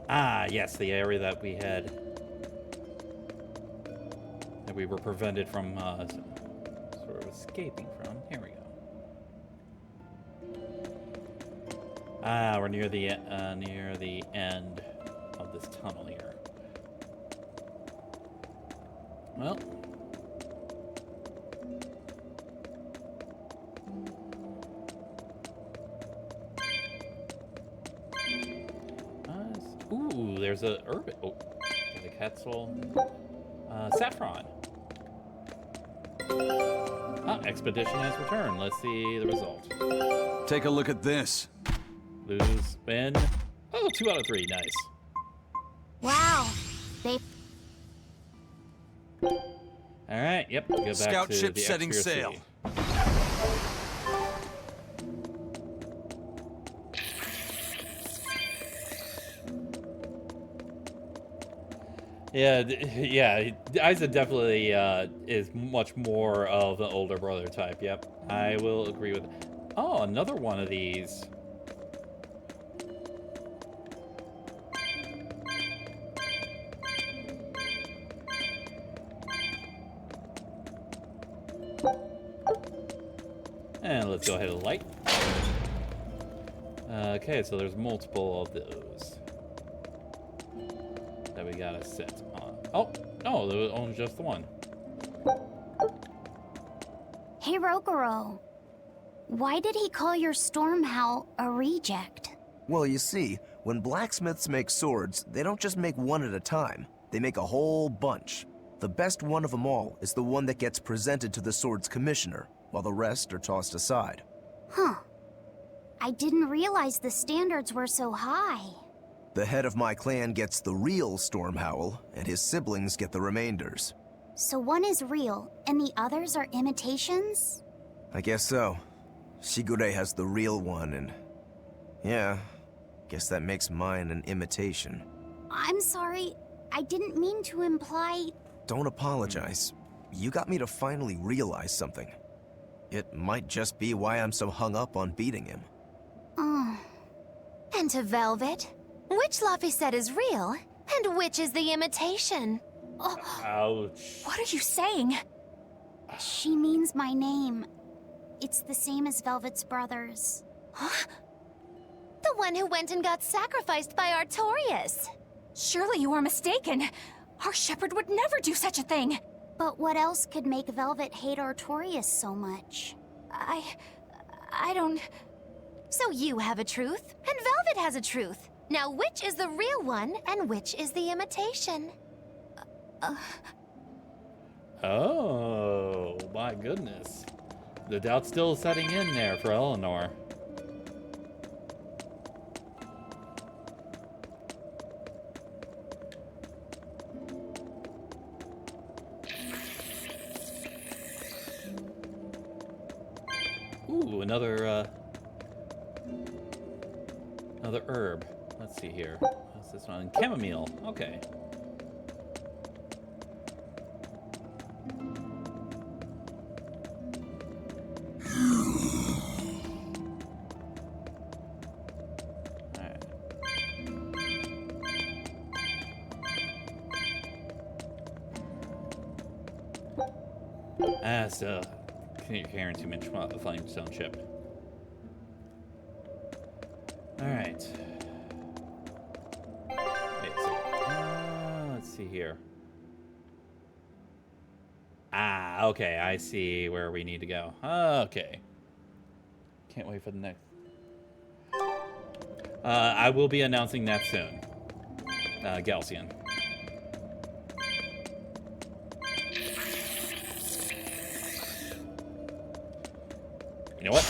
A: Ah, yes, the area that we had... that we were prevented from sort of escaping from. Here we go. Ah, we're near the end of this tunnel here. Well, ooh, there's a urban. Oh, got a Quetzal. Saffron. Ah, expedition has returned. Let's see the result.
B: Take a look at this.
A: Lose, win. Oh, 2 out of 3. Nice.
D: Wow, they.
A: All right. Yep. Go back
B: Scout
A: to
B: ship
A: the
B: setting
A: Expier
B: sail.
A: City. Yeah, yeah. Aizen definitely is much more of an older brother type. Yep, I will agree with. Oh, another one of these. And let's go ahead and light. Okay, so there's multiple of those that we gotta set on. Oh, no, there was only just the one.
D: Hey, Rokuro. Why did he call your storm howl a reject?
F: Well, you see, when blacksmiths make swords, they don't just make one at a time. They make a whole bunch. The best one of them all is the one that gets presented to the sword's commissioner, while the rest are tossed aside.
D: Huh. I didn't realize the standards were so high.
F: The head of my clan gets the real storm howl, and his siblings get the remainders.
D: So one is real, and the others are imitations?
F: I guess so. Shigure has the real one, and... yeah, guess that makes mine an imitation.
D: I'm sorry, I didn't mean to imply...
F: Don't apologize. You got me to finally realize something. It might just be why I'm so hung up on beating him.
C: And to Velvet, which Laphicet is real, and which is the imitation? Oh,
A: ouch.
C: What are you saying?
D: She means my name. It's the same as Velvet's brothers.
C: Huh? The one who went and got sacrificed by Artorias.
K: Surely you are mistaken. Our shepherd would never do such a thing.
D: But what else could make Velvet hate Artorias so much?
K: I don't...
C: So you have a truth, and Velvet has a truth. Now which is the real one, and which is the imitation?
A: Oh, my goodness. The doubt's still setting in there for Eleanor. Ooh, another herb. Let's see here. What's this one? Chamomile. Okay. So, you're carrying too much flamestone chip. Alright. Wait a second. Let's see here. Ah, okay, I see where we need to go. Okay. Can't wait for the next. I will be announcing that soon. Galcian. You know what?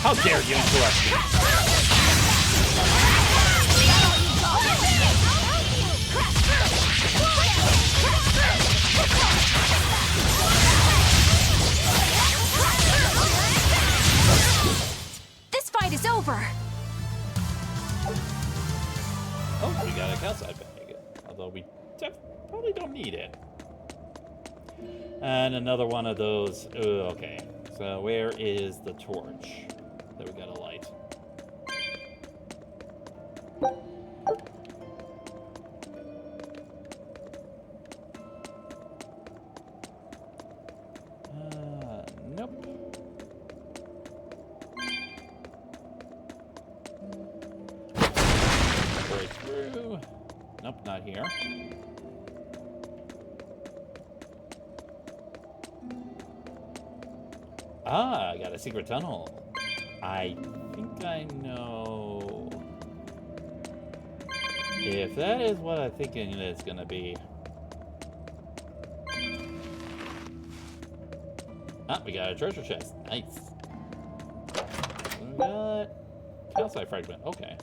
A: How dare you interrupt me?
K: This fight is over.
A: Oh, we got a calcite bag. Although we probably don't need it. And another one of those. Ooh, okay. So where is the torch that we gotta light? Nope. Break through. Nope, not here. Ah, I got a secret tunnel. I think I know if that is what I'm thinking it is gonna be. Ah, we got a treasure chest. Nice. We got calcite fragment. Okay.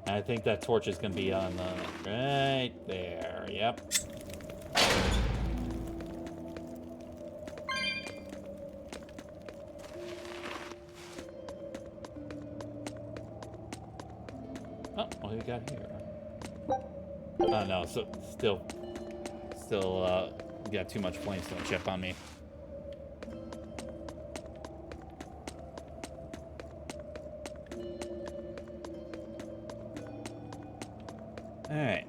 A: I think that torch is going to be on the right there. Yep. Oh, what do we got here? Oh no, so still got too much flamestone chip on me. Alright.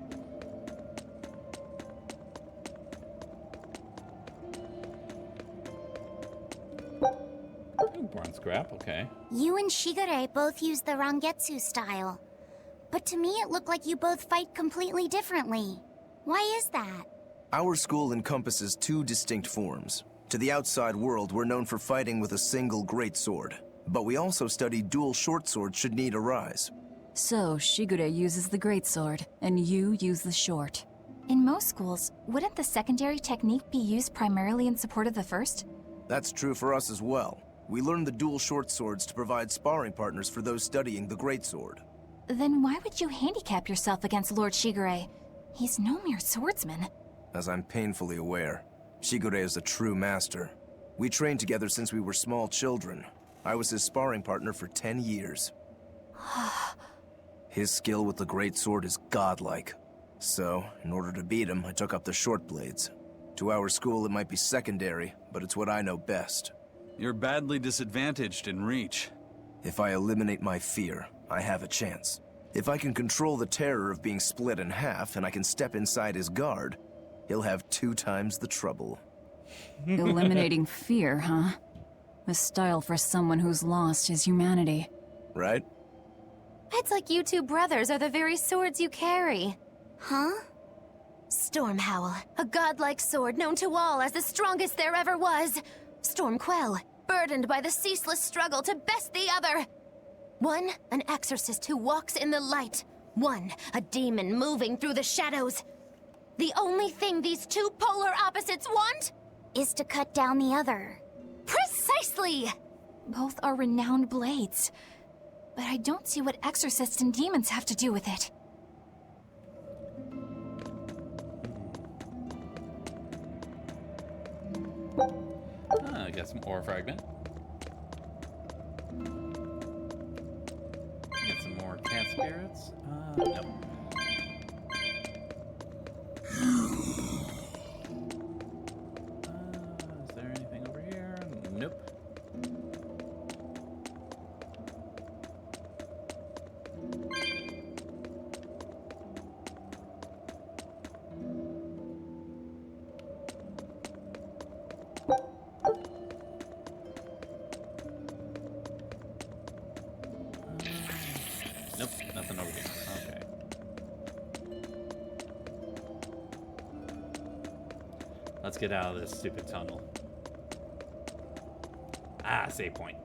A: Bronze scrap, okay.
D: You and Shigure both use the Rangetsu style. But to me it looked like you both fight completely differently. Why is that?
F: Our school encompasses two distinct forms. To the outside world, we're known for fighting with a single greatsword. But we also study dual short swords should need arise.
E: So, Shigure uses the greatsword, and you use the short.
K: In most schools, wouldn't the secondary technique be used primarily in support of the first?
F: That's true for us as well. We learn the dual short swords to provide sparring partners for those studying the greatsword.
K: Then why would you handicap yourself against Lord Shigure? He's no mere swordsman.
F: As I'm painfully aware, Shigure is a true master. We trained together since we were small children. I was his sparring partner for 10 years. His skill with the greatsword is godlike. So, in order to beat him, I took up the short blades. To our school, it might be secondary, but it's what I know best.
B: You're badly disadvantaged in reach.
F: If I eliminate my fear, I have a chance. If I can control the terror of being split in half and I can step inside his guard, he'll have 2 times the trouble.
E: Eliminating fear, huh? A style for someone who's lost his humanity.
F: Right?
C: It's like you two brothers are the very swords you carry.
D: Huh?
C: Stormhowl, a godlike sword known to all as the strongest there ever was. Stormquell, burdened by the ceaseless struggle to best the other. One, an exorcist who walks in the light. One, a demon moving through the shadows. The only thing these two polar opposites want
D: is to cut down the other.
C: Precisely!
K: Both are renowned blades. But I don't see what exorcists and demons have to do with it.
A: I got some ore fragment. Get some more cat spirits. Nope. Is there anything over here? Nope. Nope, nothing over here. Okay. Let's get out of this stupid tunnel. Ah, save point.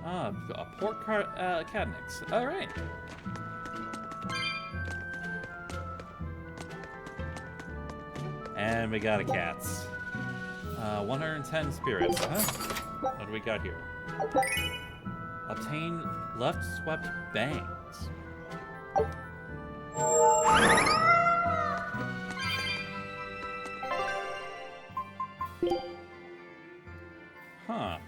A: Ah, a port cadnix. All right. And we got a cats. 110 spirits, huh? What do we got here? Obtain left swept bangs. Huh.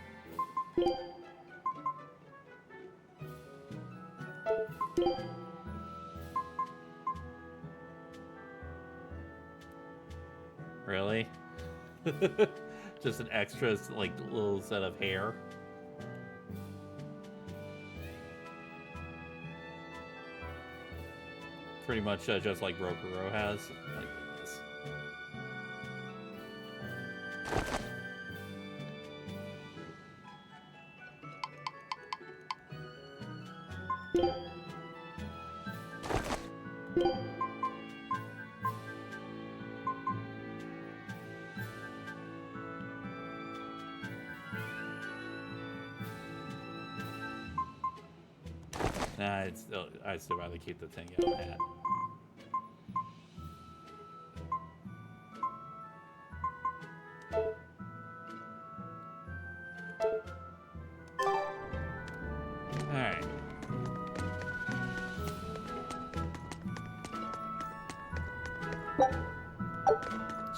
A: Really? Just an extra, like, little set of hair. Pretty much just like Rokuro has. Like this. Nah, I'd still rather keep the Tengyou hat. Alright.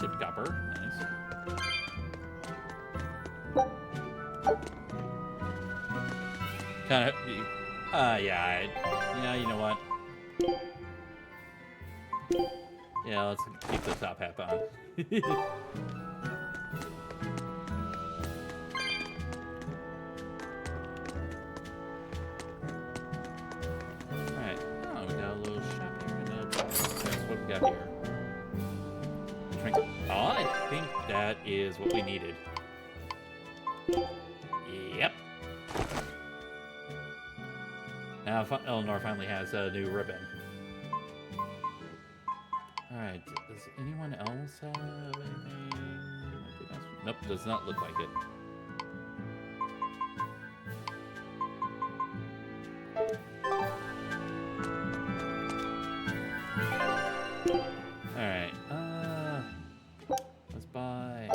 A: Chip copper, nice. Kind of, yeah, you know what? Yeah, let's keep the top hat on. Alright. Oh, we got a little shop here. And what we got here? Drink. Oh, I think that is what we needed. Yep. Now Eleanor finally has a new ribbon. Alright, does anyone else have anything? Nope, does not look like it. Alright, let's buy...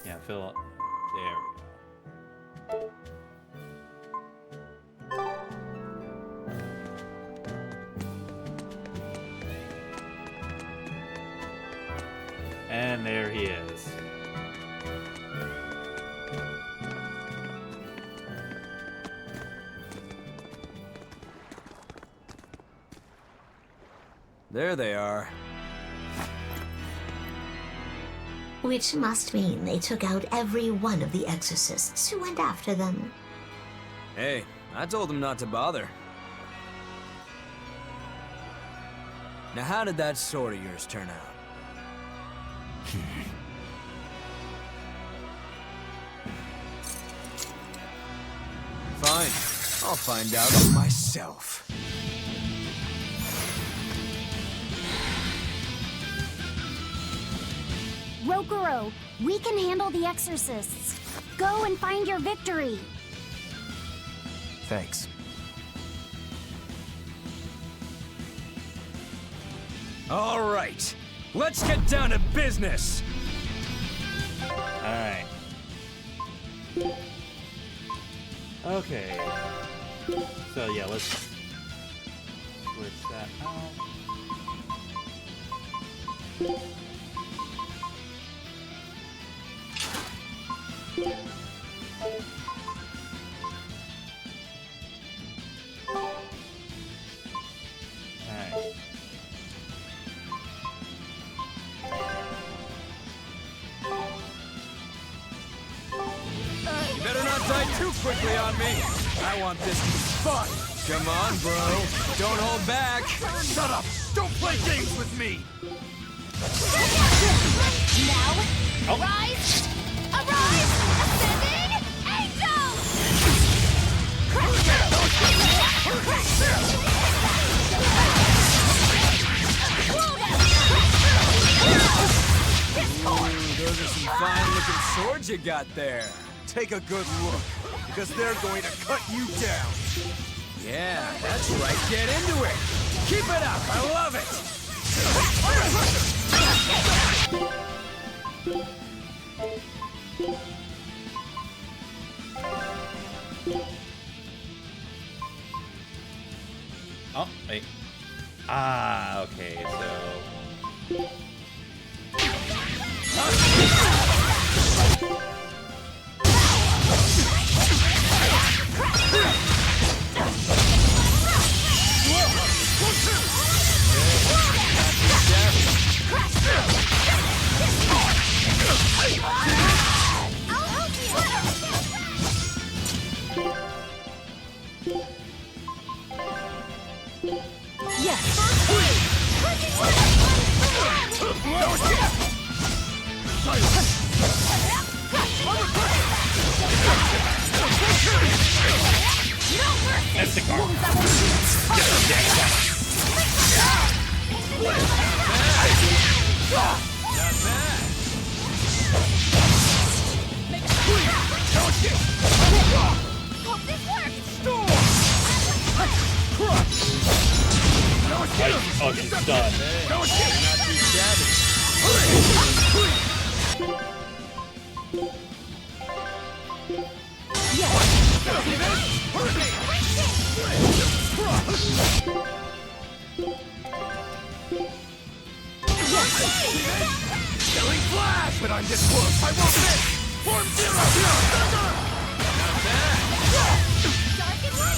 A: Yeah, fill up. There we go. And there he is.
H: There they are.
I: Which must mean they took out every one of the exorcists who went after them.
H: Hey, I told them not to bother. Now how did that sword of yours turn out? Fine, I'll find out myself.
D: Rokuro, we can handle the exorcists. Go and find your victory.
F: Thanks.
H: All right, let's get down to business.
A: All right. Okay. So yeah, let's switch that out. Alright.
H: You better not die too quickly on me. I want this to be fun. Come on, bro. Don't hold back. Shut up. Don't play games with me.
C: Now, arise! Arise! Ascending angel!
H: Those are some fine-looking swords you got there.
F: Take a good look, because they're going to cut you down.
H: Yeah, that's right. Get into it. Keep it up. I love it.
A: Oh, wait. Ah, okay, so... That's the car.
H: Not bad.
A: fucking stunned.
J: Killing flash! But I'm this close, I won't miss! Form zero! Not bad!
C: Dark and light!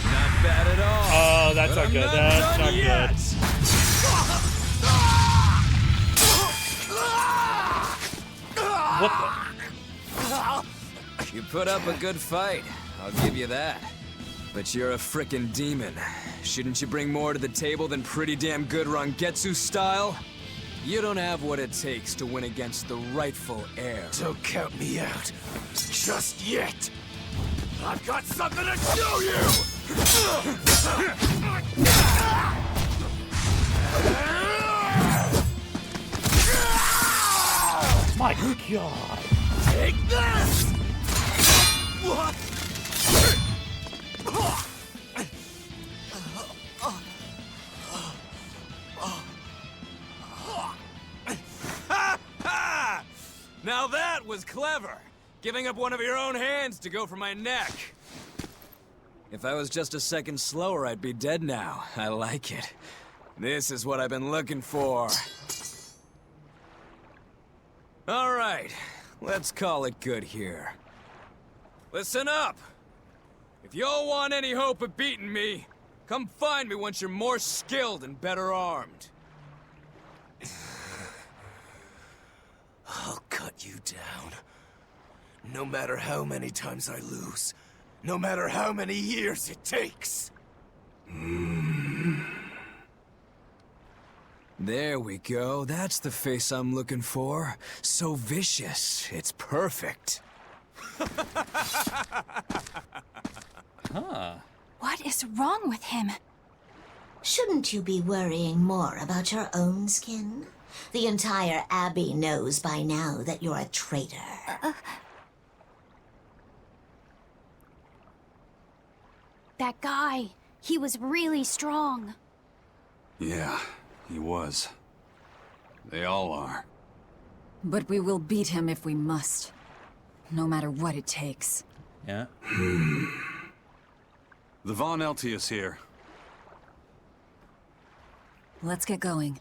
H: Not bad at all.
A: Oh, that's not good. That's not good. What the?
H: You put up a good fight, I'll give you that. But you're a frickin' demon. Shouldn't you bring more to the table than pretty damn good Rangetsu style? You don't have what it takes to win against the rightful heir.
J: Don't count me out. Just yet. I've got something to show you!
A: My God.
J: Take this! What?
H: Now that was clever! Giving up one of your own hands to go for my neck. If I was just a second slower, I'd be dead now. I like it. This is what I've been looking for. All right, let's call it good here. Listen up! If y'all want any hope of beating me, come find me once you're more skilled and better armed.
F: I'll cut you down. No matter how many times I lose. No matter how many years it takes.
H: There we go. That's the face I'm looking for. So vicious. It's perfect.
A: Huh.
K: What is wrong with him?
I: Shouldn't you be worrying more about your own skin? The entire Abbey knows by now that you're a traitor.
D: That guy, he was really strong.
B: Yeah, he was. They all are.
E: But we will beat him if we must. No matter what it takes.
A: Yeah.
B: The Von Eltius here.
E: Let's get going.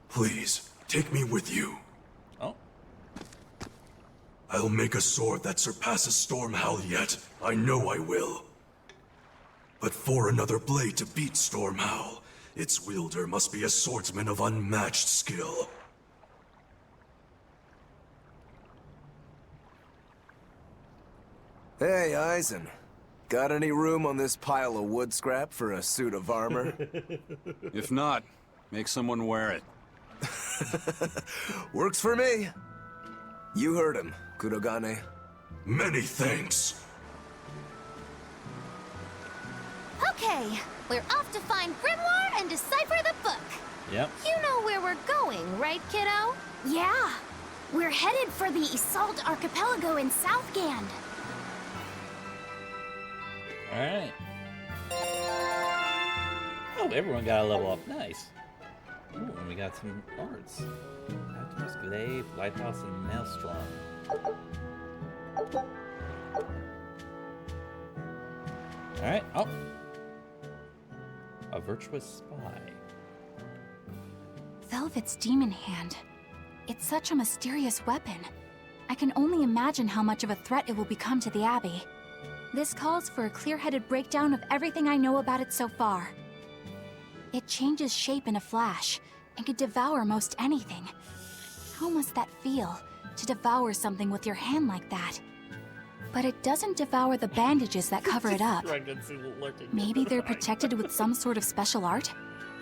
J: Please, take me with you.
A: Oh.
J: I'll make a sword that surpasses Stormhowl yet. I know I will. But for another blade to beat Stormhowl, its wielder must be a swordsman of unmatched skill.
F: Hey, Eisen. Got any room on this pile of wood scrap for a suit of armor?
B: If not, make someone wear it.
F: Works for me. You heard him, Kurogane.
J: Many thanks.
C: Okay, we're off to find Grimoire and decipher the book.
A: Yep.
C: You know where we're going, right, kiddo?
D: Yeah, we're headed for the Isolde Archipelago in Southgand.
A: Alright. Oh, everyone got a level up. Nice. Ooh, and we got some arts. Lighthouse, Glaive, Lighthouse, and Maelstrom. Alright. Oh. A virtuous spy.
K: Velvet's demon hand. It's such a mysterious weapon. I can only imagine how much of a threat it will become to the Abbey. This calls for a clear-headed breakdown of everything I know about it so far. It changes shape in a flash, and could devour most anything. How must that feel, to devour something with your hand like that? But it doesn't devour the bandages that cover it up. Maybe they're protected with some sort of special art?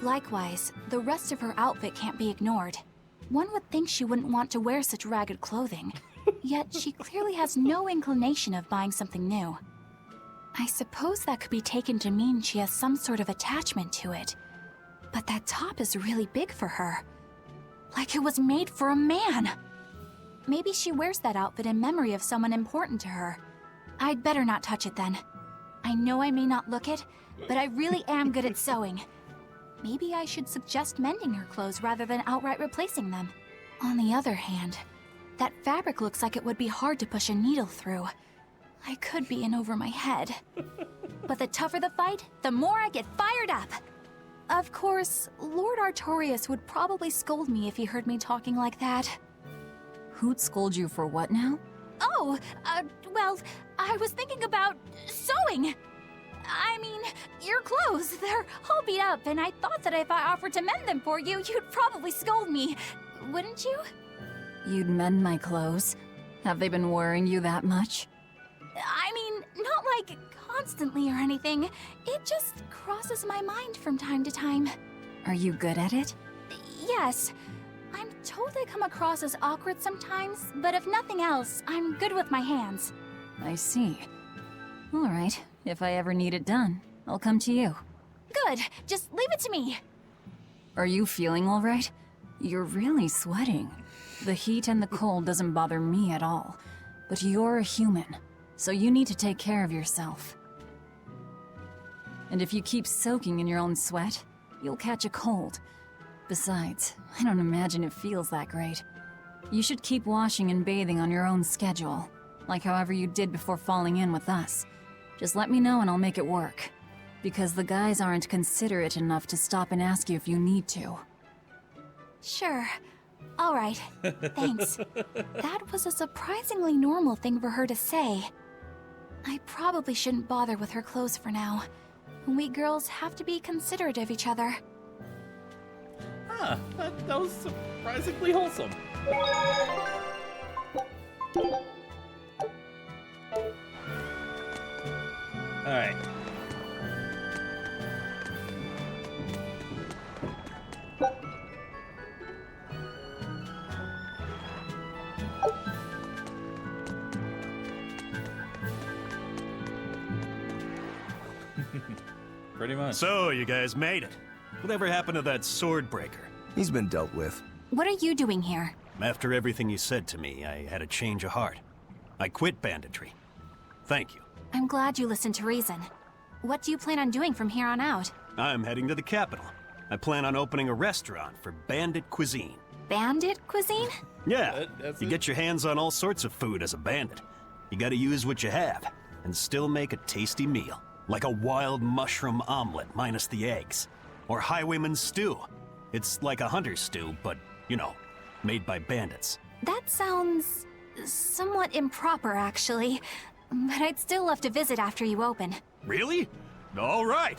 K: Likewise, the rest of her outfit can't be ignored. One would think she wouldn't want to wear such ragged clothing, yet she clearly has no inclination of buying something new. I suppose that could be taken to mean she has some sort of attachment to it. But that top is really big for her. Like it was made for a man. Maybe she wears that outfit in memory of someone important to her. I'd better not touch it then. I know I may not look it, but I really am good at sewing. Maybe I should suggest mending her clothes rather than outright replacing them. On the other hand, that fabric looks like it would be hard to push a needle through. I could be in over my head. But the tougher the fight, the more I get fired up. Of course, Lord Artorias would probably scold me if he heard me talking like that.
E: Who'd scold you for what now?
K: Oh, well, I was thinking about sewing. I mean, your clothes, they're all beat up, and I thought that if I offered to mend them for you, you'd probably scold me. Wouldn't you?
E: You'd mend my clothes? Have they been worrying you that much?
K: I mean, not like constantly or anything. It just crosses my mind from time to time.
E: Are you good at it?
K: Yes. I'm told I come across as awkward sometimes, but if nothing else, I'm good with my hands.
E: I see. All right, if I ever need it done, I'll come to you.
K: Good, just leave it to me.
E: Are you feeling all right? You're really sweating. The heat and the cold doesn't bother me at all, but you're a human, so you need to take care of yourself. And if you keep soaking in your own sweat, you'll catch a cold. Besides, I don't imagine it feels that great. You should keep washing and bathing on your own schedule, like however you did before falling in with us. Just let me know and I'll make it work. Because the guys aren't considerate enough to stop and ask you if you need to.
K: Sure. All right. Thanks. That was a surprisingly normal thing for her to say. I probably shouldn't bother with her clothes for now. We girls have to be considerate of each other.
A: Ah, that was surprisingly wholesome. Alright. Pretty much.
O: So, you guys made it. Whatever happened to that sword breaker?
F: He's been dealt with.
K: What are you doing here?
O: After everything you said to me, I had a change of heart. I quit banditry. Thank you.
K: I'm glad you listened to reason. What do you plan on doing from here on out?
O: I'm heading to the capital. I plan on opening a restaurant for bandit cuisine.
K: Bandit cuisine?
O: Yeah, you get your hands on all sorts of food as a bandit. You gotta use what you have, and still make a tasty meal. Like a wild mushroom omelet minus the eggs. Or highwayman stew. It's like a hunter's stew, but, you know, made by bandits.
K: That sounds somewhat improper, actually. But I'd still love to visit after you open.
O: Really? All right.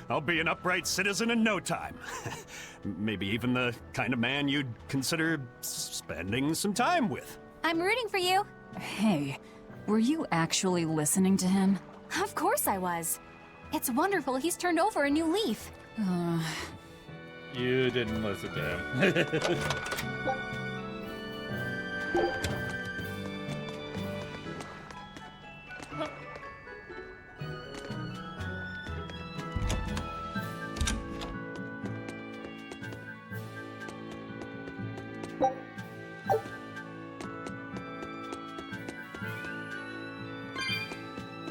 O: I'll be an upright citizen in no time. Maybe even the kind of man you'd consider spending some time with.
K: I'm rooting for you.
E: Hey, were you actually listening to him?
K: Of course I was. It's wonderful he's turned over a new leaf.
A: You didn't listen to him.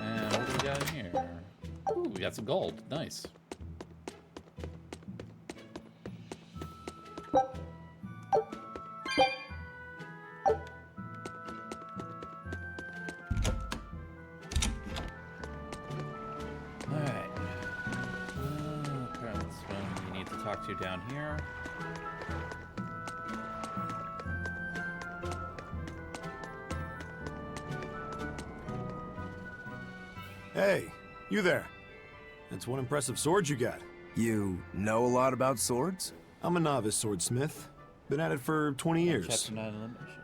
A: And what do we got in here? Ooh, we got some gold. Nice. Alright. That's when we need to talk to down here.
P: Hey, you there. That's one impressive sword you got.
F: You know a lot about swords?
P: I'm a novice swordsmith. Been at it for 20 years.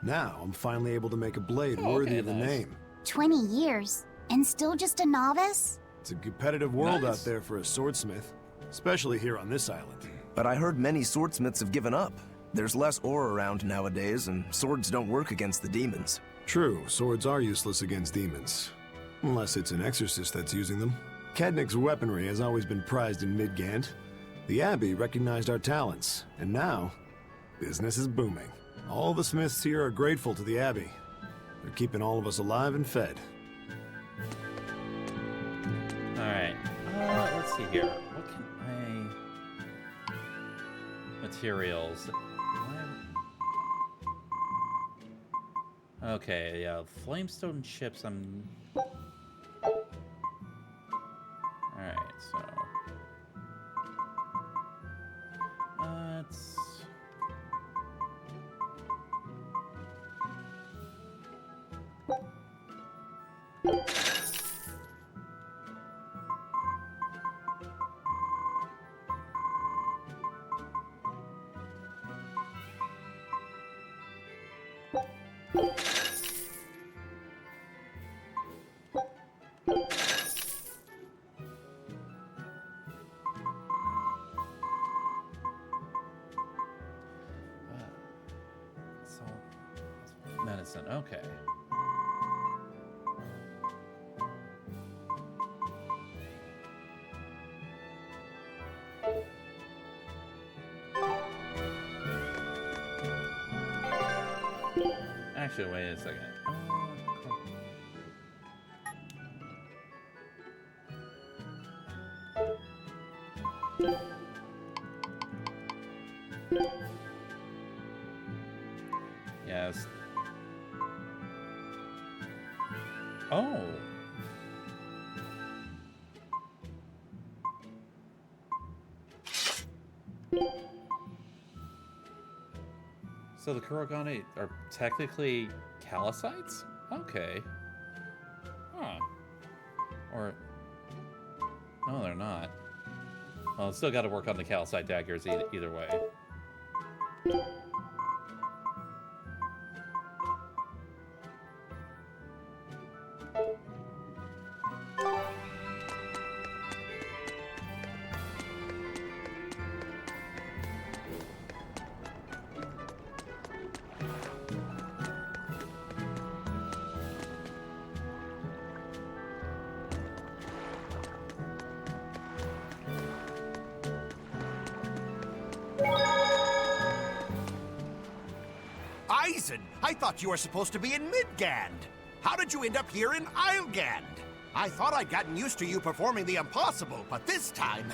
P: Now, I'm finally able to make a blade worthy of the name.
D: 20 years? And still just a novice?
P: It's a competitive world out there for a swordsmith. Especially here on this island.
F: But I heard many swordsmiths have given up. There's less ore around nowadays, and swords don't work against the demons.
P: True, swords are useless against demons. Unless it's an exorcist that's using them. Kednik's weaponry has always been prized in Midgant. The Abbey recognized our talents, and now, Business is booming. All the Smiths here are grateful to the Abbey. They're keeping all of us alive and fed.
A: Alright, let's see here. What can I... Materials. Okay, yeah, flamestone chips, I'm... Alright, so... Let's... Medicine, okay. Actually, wait a second. Yes. Oh. So the Kurogane are technically calicites? Okay. Huh. Or... No, they're not. Well, still got to work on the calcite daggers either way.
Q: I thought you were supposed to be in Midgand. How did you end up here in Islegand? I thought I'd gotten used to you performing the impossible, but this time,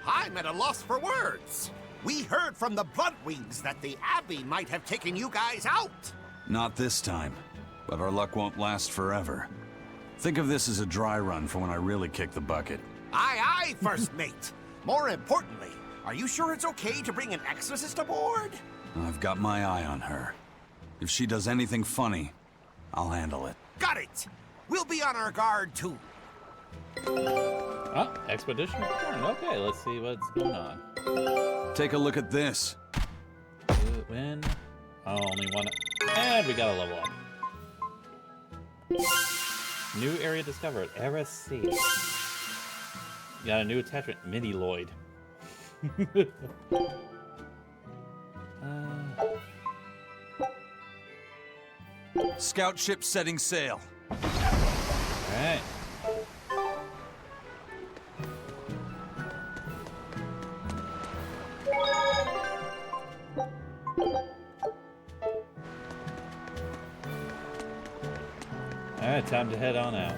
Q: I'm at a loss for words. We heard from the Bloodwings that the Abbey might have taken you guys out.
B: Not this time, but our luck won't last forever. Think of this as a dry run for when I really kick the bucket.
Q: Aye, aye, First Mate. More importantly, are you sure it's okay to bring an exorcist aboard?
B: I've got my eye on her. If she does anything funny, I'll handle it.
Q: Got it! We'll be on our guard, too.
A: Oh, expedition return. Okay, let's see what's going on.
B: Take a look at this.
A: Win. Oh, only one. And we got a level up. New area discovered. Era C. Got a new attachment. Mini Lloyd.
B: Scout ship setting sail.
A: Alright. Alright, time to head on out.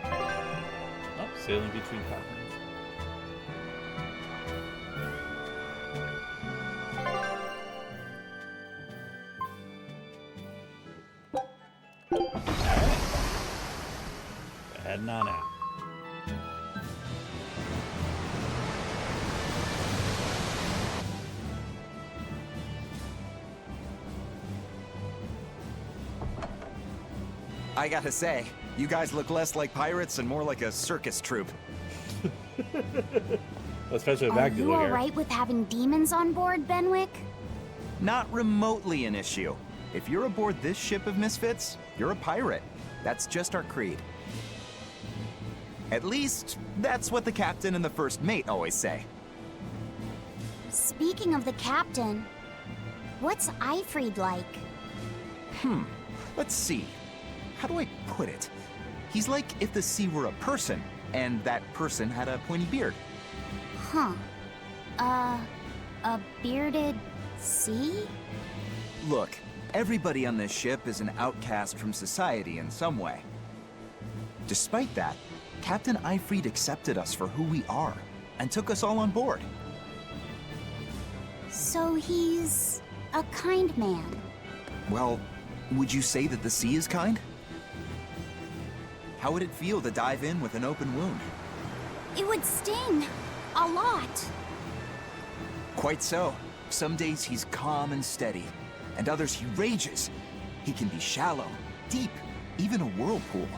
A: Oh, sailing between continents. Heading on out.
R: I gotta say, you guys look less like pirates and more like a circus troupe.
A: Especially
D: Are you alright with having demons on board, Benwick?
R: Not remotely an issue. If you're aboard this ship of misfits, you're a pirate. That's just our creed. At least, that's what the captain and the first mate always say.
D: Speaking of the captain, what's Eifried like?
R: Let's see. How do I put it? He's like if the sea were a person, and that person had a pointy beard.
D: Huh. A bearded sea?
R: Look, everybody on this ship is an outcast from society in some way. Despite that, Captain Eifried accepted us for who we are and took us all on board.
D: So he's a kind man.
R: Well, would you say that the sea is kind? How would it feel to dive in with an open wound?
D: It would sting. A lot.
R: Quite so. Some days he's calm and steady, and others he rages. He can be shallow, deep, even a whirlpool.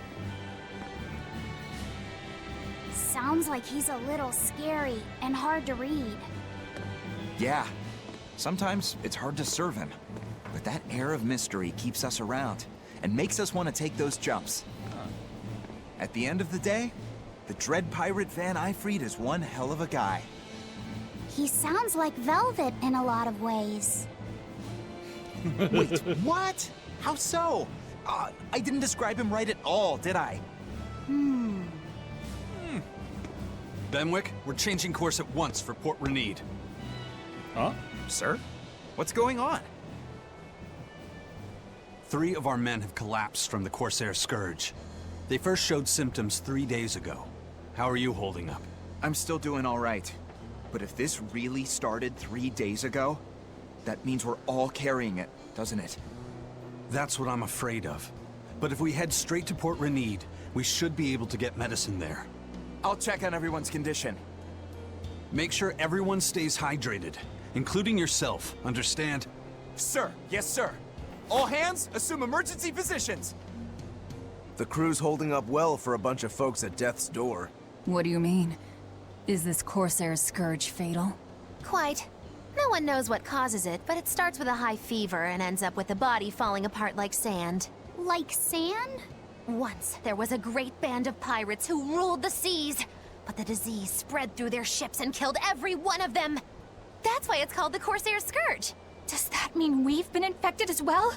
D: Sounds like he's a little scary and hard to read.
R: Yeah, sometimes it's hard to serve him, but that air of mystery keeps us around and makes us want to take those jumps. At the end of the day, the dread pirate Van Eifried is one hell of a guy.
D: He sounds like Velvet in a lot of ways.
R: Wait, what? How so? I didn't describe him right at all, did I?
B: Benwick, we're changing course at once for Port Renede.
R: Huh? Sir? What's going on?
B: 3 of our men have collapsed from the Corsair Scourge. They first showed symptoms 3 days ago. How are you holding up?
R: I'm still doing all right. But if this really started 3 days ago, that means we're all carrying it, doesn't it?
B: That's what I'm afraid of. But if we head straight to Port Renede, we should be able to get medicine there.
R: I'll check on everyone's condition.
B: Make sure everyone stays hydrated, including yourself, understand?
R: Sir, yes sir. All hands, assume emergency positions.
F: The crew's holding up well for a bunch of folks at death's door.
E: What do you mean? Is this Corsair's Scourge fatal?
C: Quite. No one knows what causes it, but it starts with a high fever and ends up with the body falling apart like sand.
D: Like sand?
C: Once, there was a great band of pirates who ruled the seas, but the disease spread through their ships and killed every one of them. That's why it's called the Corsair Scourge.
K: Does that mean we've been infected as well?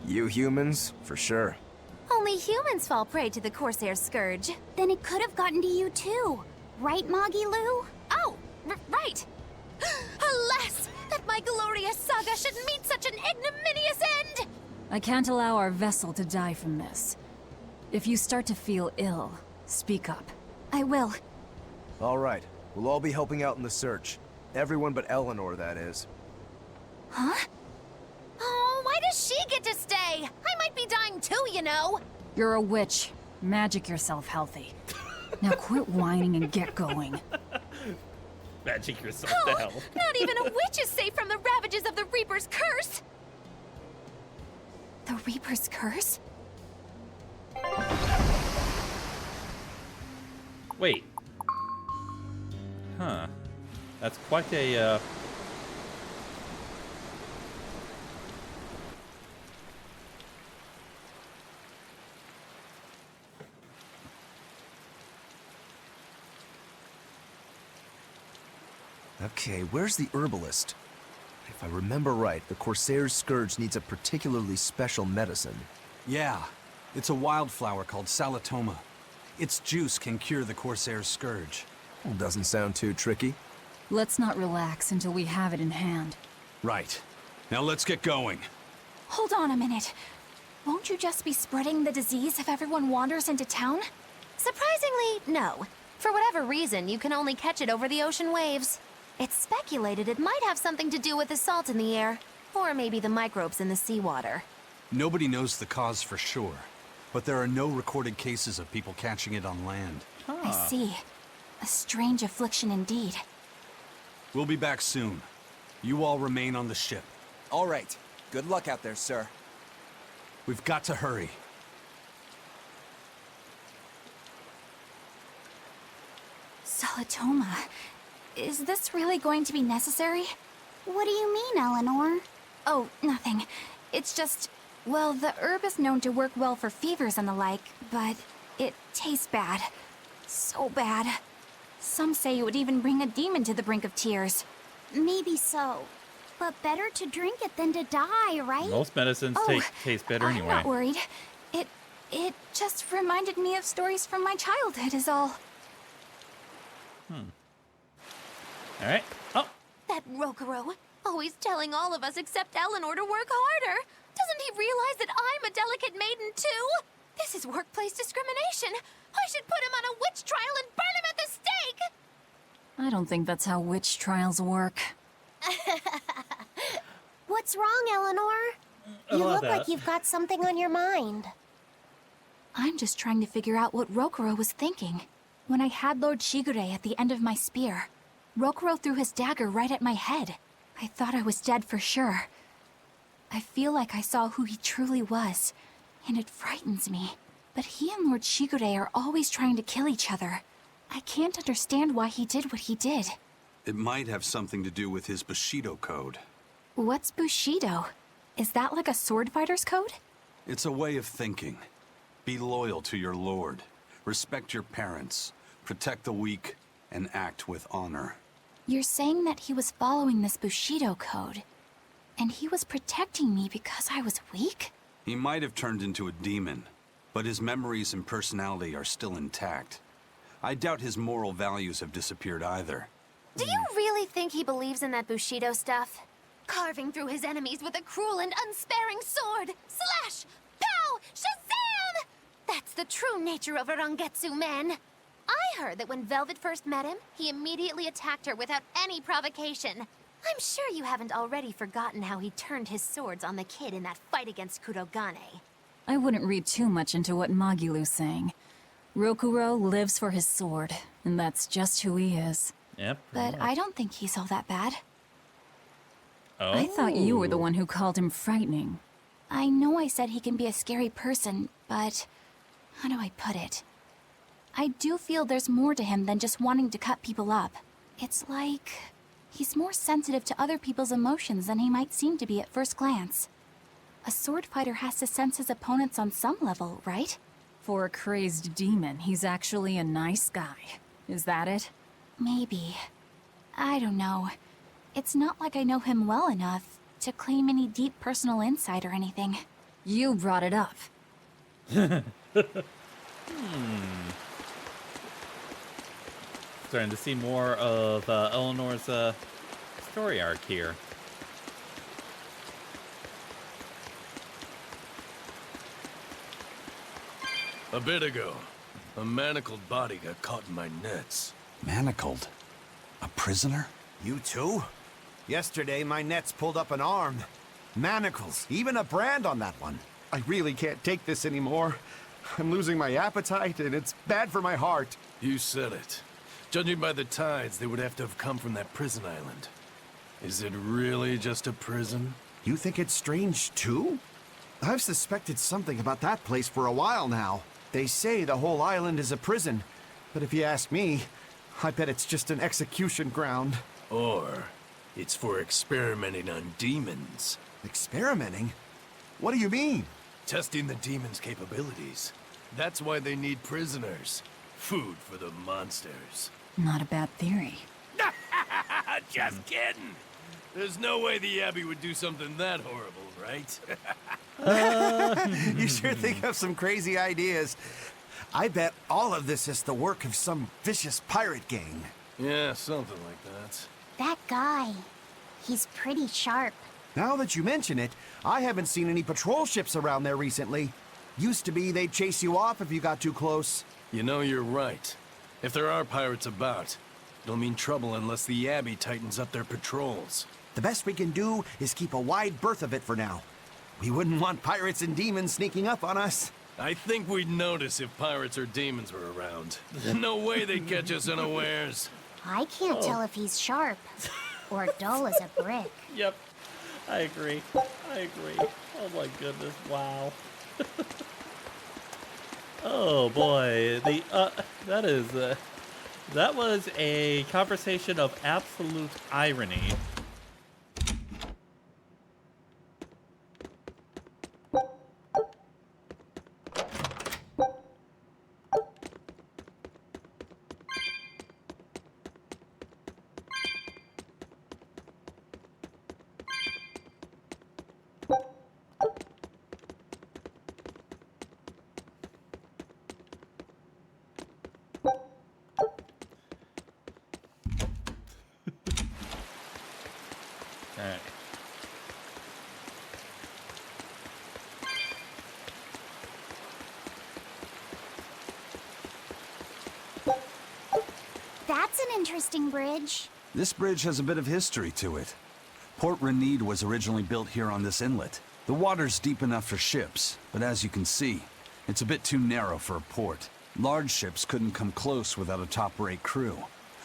F: You humans, for sure.
C: Only humans fall prey to the Corsair Scourge.
D: Then it could have gotten to you too. Right, Moggy Lou?
C: Oh, right. Alas, that my glorious saga should meet such an ignominious end!
E: I can't allow our vessel to die from this. If you start to feel ill, speak up.
K: I will.
F: All right, we'll all be helping out in the search. Everyone but Eleanor, that is.
C: Huh? Oh, why does she get to stay? I might be dying too, you know.
E: You're a witch. Magic yourself healthy. Now quit whining and get going.
A: Magic yourself to hell.
C: Not even a witch is safe from the ravages of the Reaper's curse!
K: The Reaper's curse?
A: Wait. Huh. That's quite a,
F: Okay, where's the herbalist? If I remember right, the Corsair's Scourge needs a particularly special medicine.
B: Yeah, it's a wildflower called Salatoma. Its juice can cure the Corsair's Scourge.
F: Well, doesn't sound too tricky.
E: Let's not relax until we have it in hand.
B: Right. Now let's get going.
K: Hold on a minute. Won't you just be spreading the disease if everyone wanders into town?
C: Surprisingly, no. For whatever reason, you can only catch it over the ocean waves. It's speculated it might have something to do with the salt in the air, or maybe the microbes in the seawater.
B: Nobody knows the cause for sure, but there are no recorded cases of people catching it on land.
K: I see. A strange affliction indeed.
B: We'll be back soon. You all remain on the ship.
R: All right. Good luck out there, sir.
B: We've got to hurry.
K: Salatoma. Is this really going to be necessary?
D: What do you mean, Eleanor?
K: Oh, nothing. It's just, well, the herb is known to work well for fevers and the like, but it tastes bad. So bad. Some say it would even bring a demon to the brink of tears.
D: Maybe so. But better to drink it than to die, right?
A: most medicines taste better anyway.
K: I'm not worried. It just reminded me of stories from my childhood is all.
A: Alright. Oh,
C: Rokurou, always telling all of us except Eleanor to work harder. Doesn't he realize that I'm a delicate maiden too? This is workplace discrimination. I should put him on a witch trial and burn him at the stake!
E: I don't think that's how witch trials work.
D: What's wrong, Eleanor? You look like you've got something on your mind.
K: I'm just trying to figure out what Rokurou was thinking. When I had Lord Shigure at the end of my spear, Rokurou threw his dagger right at my head. I thought I was dead for sure. I feel like I saw who he truly was, and it frightens me. But he and Lord Shigure are always trying to kill each other. I can't understand why he did what he did.
B: It might have something to do with his Bushido code.
K: What's Bushido? Is that like a sword fighter's code?
B: It's a way of thinking. Be loyal to your lord. Respect your parents. Protect the weak. And act with honor.
K: You're saying that he was following this Bushido code, and he was protecting me because I was weak?
B: He might have turned into a demon, but his memories and personality are still intact. I doubt his moral values have disappeared either.
C: Do you really think he believes in that Bushido stuff? Carving through his enemies with a cruel and unsparing sword! Slash! Pow! Shazam! That's the true nature of a Rangetsu man! I heard that when Velvet first met him, he immediately attacked her without any provocation. I'm sure you haven't already forgotten how he turned his swords on the kid in that fight against Kurogane.
E: I wouldn't read too much into what Magilu's saying. Rokurou lives for his sword, and that's just who he is.
A: Yep.
K: But I don't think he's all that bad.
A: Oh.
E: I thought you were the one who called him frightening.
K: I know I said he can be a scary person, but how do I put it? I do feel there's more to him than just wanting to cut people up. It's like he's more sensitive to other people's emotions than he might seem to be at first glance. A sword fighter has to sense his opponents on some level, right?
E: For a crazed demon, he's actually a nice guy. Is that it?
K: Maybe. I don't know. It's not like I know him well enough to claim any deep personal insight or anything.
E: You brought it up.
A: Starting to see more of Eleanor's story arc here.
J: A bit ago, a manacled body got caught in my nets.
B: Manacled? A prisoner?
Q: You too? Yesterday, my nets pulled up an arm. Manacles, even a brand on that one. I really can't take this anymore. I'm losing my appetite, and it's bad for my heart.
J: You said it. Judging by the tides, they would have to have come from that prison island. Is it really just a prison?
Q: You think it's strange, too? I've suspected something about that place for a while now. They say the whole island is a prison, but if you ask me, I bet it's just an execution ground.
J: Or it's for experimenting on demons.
Q: Experimenting? What do you mean?
J: Testing the demons' capabilities. That's why they need prisoners. Food for the monsters.
E: Not a bad theory.
J: Just kidding. There's no way the Abbey would do something that horrible, right?
Q: You sure think of some crazy ideas. I bet all of this is the work of some vicious pirate gang.
J: Yeah, something like that.
D: That guy, he's pretty sharp.
Q: Now that you mention it, I haven't seen any patrol ships around there recently. Used to be they'd chase you off if you got too close.
J: You know, you're right. If there are pirates about, it'll mean trouble unless the Abbey tightens up their patrols.
Q: The best we can do is keep a wide berth of it for now. We wouldn't want pirates and demons sneaking up on us.
J: I think we'd notice if pirates or demons were around. No way they'd catch us unawares.
D: I can't tell if he's sharp or dull as a brick.
A: Yep, I agree. I agree. Oh my goodness! Wow. Oh boy, that was a conversation of absolute irony. Alright.
D: That's an interesting bridge.
B: This bridge has a bit of history to it. Port Renede was originally built here on this inlet. The water's deep enough for ships, but as you can see, it's a bit too narrow for a port. Large ships couldn't come close without a top-rate crew.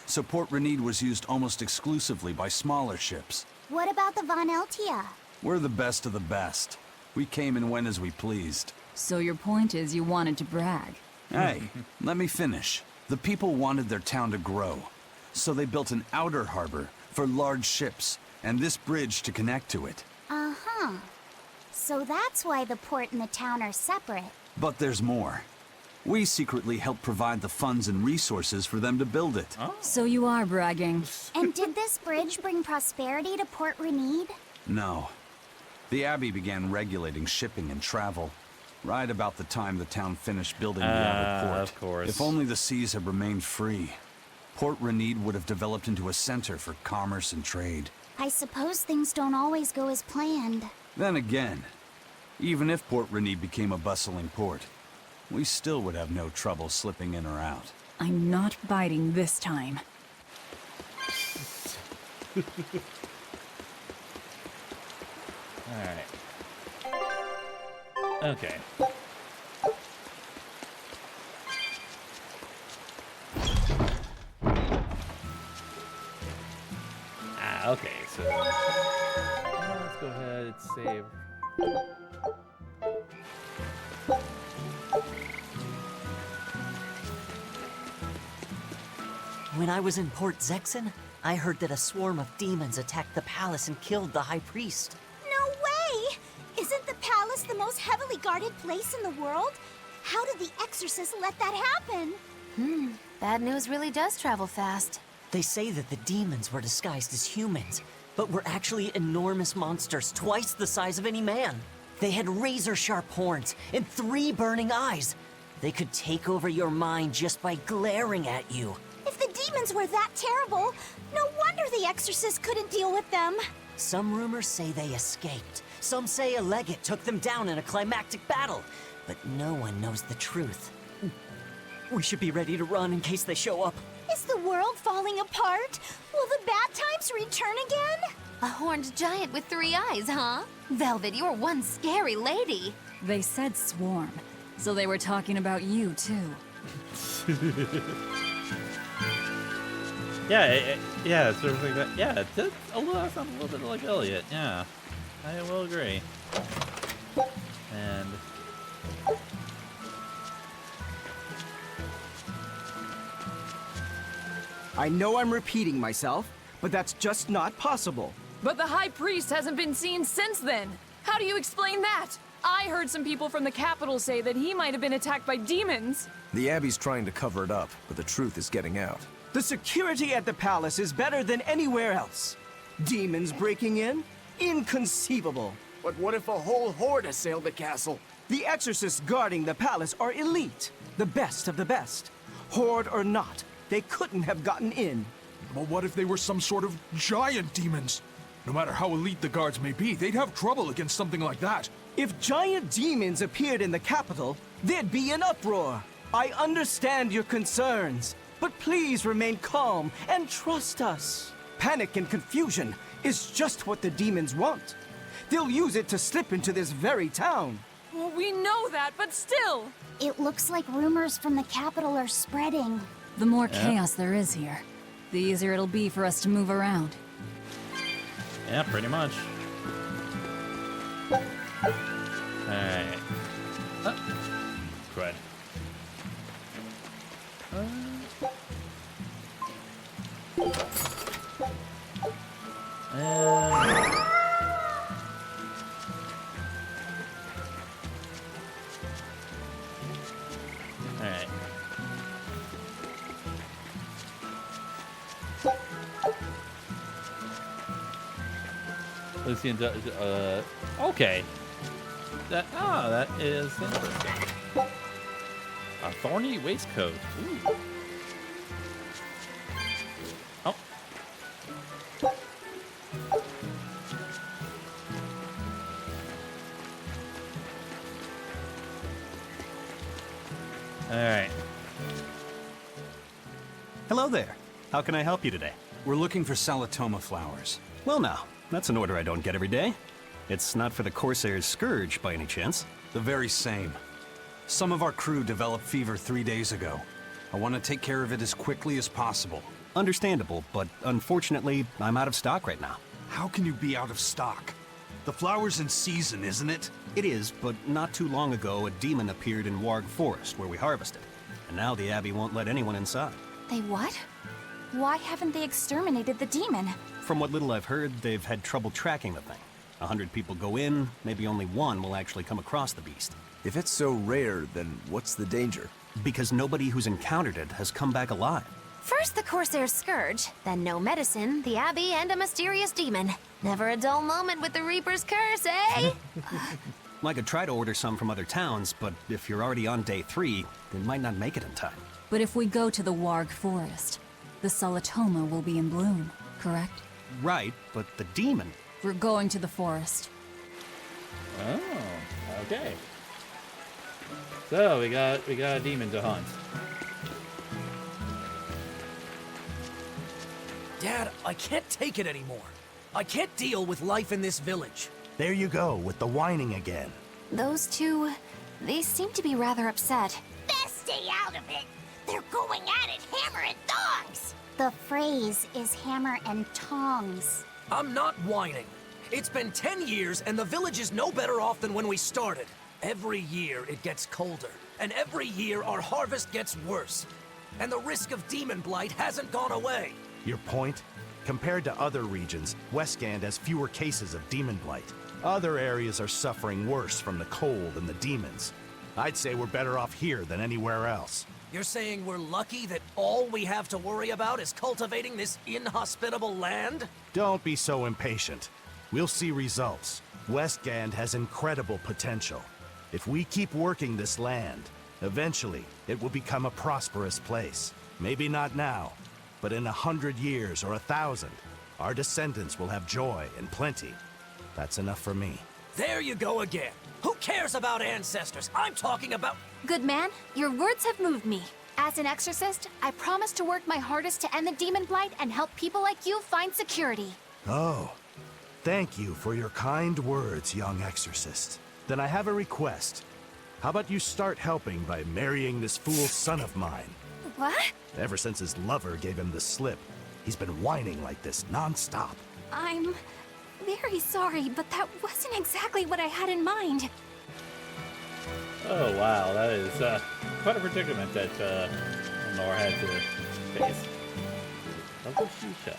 B: So Port Renede was used almost exclusively by smaller ships.
D: What about the Von Eltia?
B: We're the best of the best. We came and went as we pleased.
E: So your point is you wanted to brag?
B: Hey, let me finish. The people wanted their town to grow, so they built an outer harbor for large ships, and this bridge to connect to it.
D: Uh-huh. So that's why the port and the town are separate.
B: But there's more. We secretly helped provide the funds and resources for them to build it.
A: Oh.
E: So you are bragging.
D: And did this bridge bring prosperity to Port Renede?
B: No. The Abbey began regulating shipping and travel, right about the time the town finished building the outer port.
A: Of course.
B: If only the seas had remained free, Port Renede would have developed into a center for commerce and trade.
D: I suppose things don't always go as planned.
B: Then again, even if Port Renede became a bustling port, we still would have no trouble slipping in or out.
E: I'm not biting this time.
A: Alright. Okay. Okay, so let's go ahead and save.
S: When I was in Port Zexen, I heard that a swarm of demons attacked the palace and killed the High Priest.
L: No way! Isn't the palace the most heavily guarded place in the world? How did the exorcist let that happen?
C: Bad news really does travel fast.
S: They say that the demons were disguised as humans, but were actually enormous monsters, twice the size of any man. They had razor-sharp horns and 3 burning eyes. They could take over your mind just by glaring at you.
L: If the demons were that terrible, no wonder the exorcist couldn't deal with them.
S: Some rumors say they escaped. Some say a legate took them down in a climactic battle, but no one knows the truth. We should be ready to run in case they show up.
L: Is the world falling apart? Will the bad times return again?
C: A horned giant with 3 eyes, huh? Velvet, you're one scary lady.
E: They said swarm, so they were talking about you, too.
A: Yeah, it's sort of like that. Yeah, it does sound a little bit like Elliot. Yeah, I will agree. And
T: I know I'm repeating myself, but that's just not possible.
U: But the High Priest hasn't been seen since then. How do you explain that? I heard some people from the capital say that he might have been attacked by demons.
F: The Abbey's trying to cover it up, but the truth is getting out.
T: The security at the palace is better than anywhere else. Demons breaking in? Inconceivable.
Q: But what if a whole horde assailed the castle?
T: The exorcists guarding the palace are elite, the best of the best. Horde or not, they couldn't have gotten in.
V: But what if they were some sort of giant demons? No matter how elite the guards may be, they'd have trouble against something like that.
T: If giant demons appeared in the capital, there'd be an uproar. I understand your concerns, but please remain calm and trust us. Panic and confusion is just what the demons want. They'll use it to slip into this very town.
U: Well, we know that, but still.
D: It looks like rumors from the capital are spreading.
E: The more chaos there is here, the easier it'll be for us to move around.
A: yeah, pretty much. Alright. Crud. Alright. Lucian does, okay. That is interesting. A thorny waistcoat. Ooh. Oh. Alright.
O: Hello there. How can I help you today?
B: We're looking for Salatoma flowers.
O: Well now, that's an order I don't get every day. It's not for the Corsair's Scourge, by any chance?
B: The very same. Some of our crew developed fever 3 days ago. I want to take care of it as quickly as possible.
O: Understandable, but unfortunately, I'm out of stock right now.
B: How can you be out of stock? The flower's in season, isn't it?
O: It is, but not too long ago, a demon appeared in Warg Forest, where we harvested. And now the Abbey won't let anyone inside.
K: They what? Why haven't they exterminated the demon?
O: From what little I've heard, they've had trouble tracking the thing. 100 people go in, maybe only one will actually come across the beast.
F: If it's so rare, then what's the danger?
O: Because nobody who's encountered it has come back alive.
C: First the Corsair's Scourge, then no medicine, the Abbey, and a mysterious demon. Never a dull moment with the Reaper's Curse, eh?
O: I could try to order some from other towns, but if you're already on day 3, they might not make it in time.
E: But if we go to the Warg Forest, the Salatoma will be in bloom, correct?
O: Right, but the demon...
E: We're going to the forest.
A: Oh, okay. So we got a demon to hunt.
G: Dad, I can't take it anymore. I can't deal with life in this village.
Q: There you go, with the whining again.
K: Those two, they seem to be rather upset.
L: Best stay out of it. They're going at it hammer and tongs.
D: The phrase is hammer and tongs.
G: I'm not whining. It's been 10 years and the village is no better off than when we started. Every year it gets colder, and every year our harvest gets worse. And the risk of demon blight hasn't gone away.
Q: Your point? Compared to other regions, Westgand has fewer cases of demon blight. Other areas are suffering worse from the cold and the demons. I'd say we're better off here than anywhere else.
G: You're saying we're lucky that all we have to worry about is cultivating this inhospitable land?
Q: Don't be so impatient. We'll see results. Westgand has incredible potential. If we keep working this land, eventually it will become a prosperous place. Maybe not now, but in 100 years or 1,000, our descendants will have joy and plenty. That's enough for me.
G: There you go again. Who cares about ancestors? I'm talking about...
K: Good man, your words have moved me. As an exorcist, I promise to work my hardest to end the demon blight and help people like you find security.
Q: Oh, thank you for your kind words, young exorcist. Then I have a request. How about you start helping by marrying this fool son of mine?
K: What?
Q: Ever since his lover gave him the slip, he's been whining like this non-stop.
K: I'm very sorry, but that wasn't exactly what I had in mind.
A: Oh wow, that is quite a predicament that Nora had to face. Local shisha.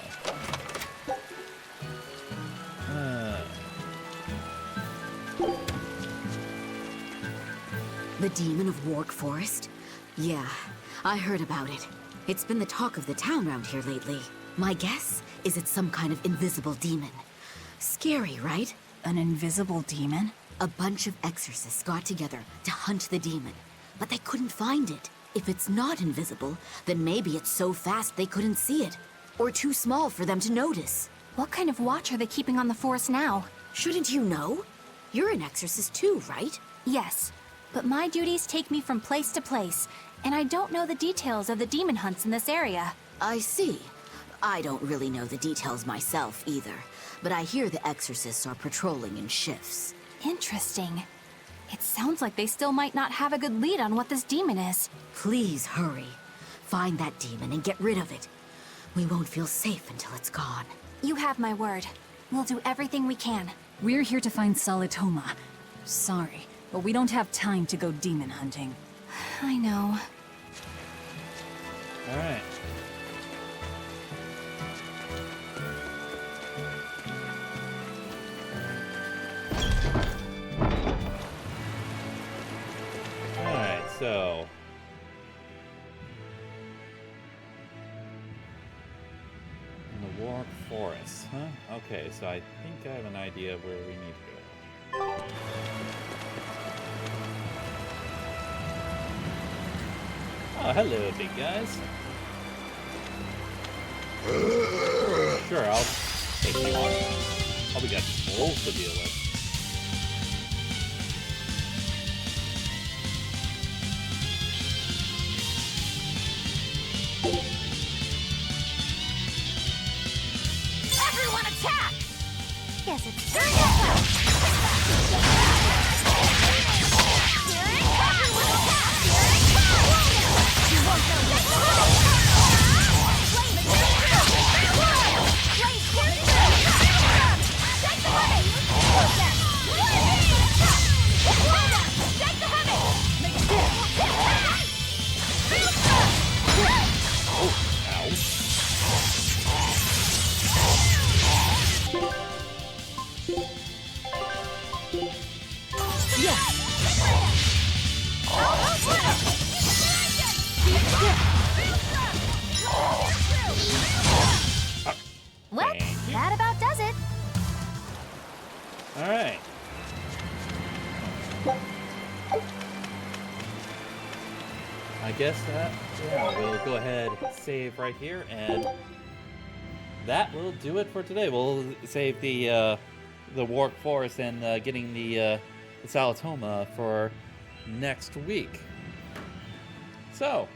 N: The demon of Warg Forest? Yeah, I heard about it. It's been the talk of the town round here lately. My guess is it's some kind of invisible demon. Scary, right?
E: An invisible demon?
N: A bunch of exorcists got together to hunt the demon, but they couldn't find it. If it's not invisible, then maybe it's so fast they couldn't see it, or too small for them to notice.
K: What kind of watch are they keeping on the forest now?
N: Shouldn't you know? You're an exorcist too, right?
K: Yes, but my duties take me from place to place, and I don't know the details of the demon hunts in this area.
N: I see. I don't really know the details myself either, but I hear the exorcists are patrolling in shifts.
K: Interesting. It sounds like they still might not have a good lead on what this demon is.
N: Please hurry. Find that demon and get rid of it. We won't feel safe until it's gone.
K: You have my word. We'll do everything we can.
E: We're here to find Salatoma. Sorry, but we don't have time to go demon hunting.
K: I know.
A: Alright. Alright, so... in the Warg Forest, huh? Okay, so I think I have an idea of where we need to go. Oh, hello, big guys. Sure, I'll take you on. Probably got trolls to deal with.
C: attack! Guess it's time to attack! Here it comes! Here it comes! You won't know this! Blaze take the heavy! Take the heavy! Make it Well, that about does it.
A: All right. I guess that, yeah, we'll go ahead, save right here, and that will do it for today. We'll save the Warp Forest and getting the Salatoma for next week. So,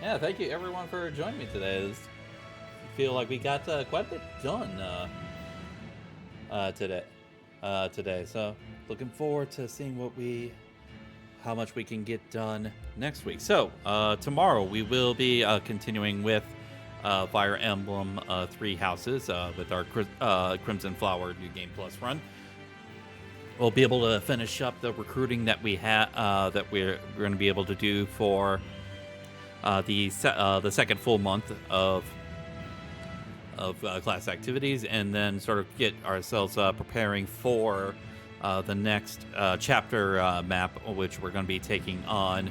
A: yeah, thank you everyone for joining me today. I feel like we got quite a bit done today. So, looking forward to seeing how much we can get done next week. So, tomorrow we will be continuing with Fire Emblem Three Houses with our Crimson Flower New Game Plus run. We'll be able to finish up the recruiting that we have that we're going to be able to do for the second full month of class activities, and then sort of get ourselves preparing for the next chapter map, which we're going to be taking on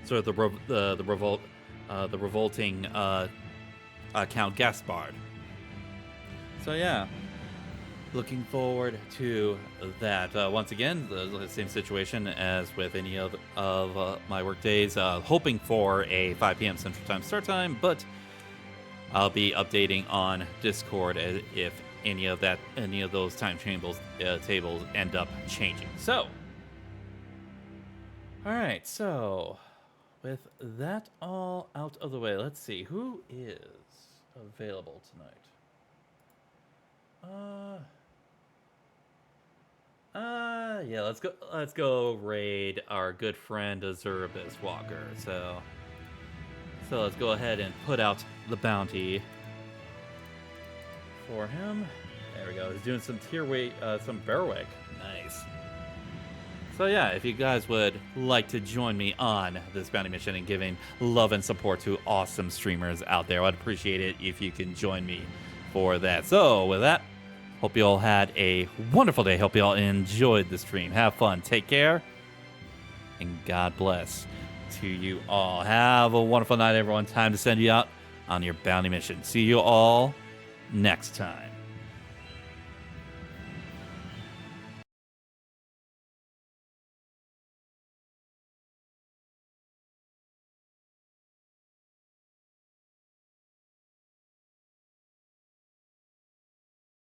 A: sort of the revolting Count Gaspard. So yeah, looking forward to that. Once again, the same situation as with any of my work days. Hoping for a 5 p.m. Central Time start time, but I'll be updating on Discord if any of those time tables end up changing. So, all right. So, with that all out of the way, let's see who is available tonight. Yeah, let's go raid our good friend Azurabis Walker. So let's go ahead and put out the bounty for him. There we go. He's doing some some Berwick. Nice. So yeah, if you guys would like to join me on this bounty mission and giving love and support to awesome streamers out there, I'd appreciate it if you can join me for that. So with that, hope you all had a wonderful day. Hope you all enjoyed the stream. Have fun. Take care. And God bless to you all. Have a wonderful night, everyone. Time to send you out on your bounty mission. See you all next time.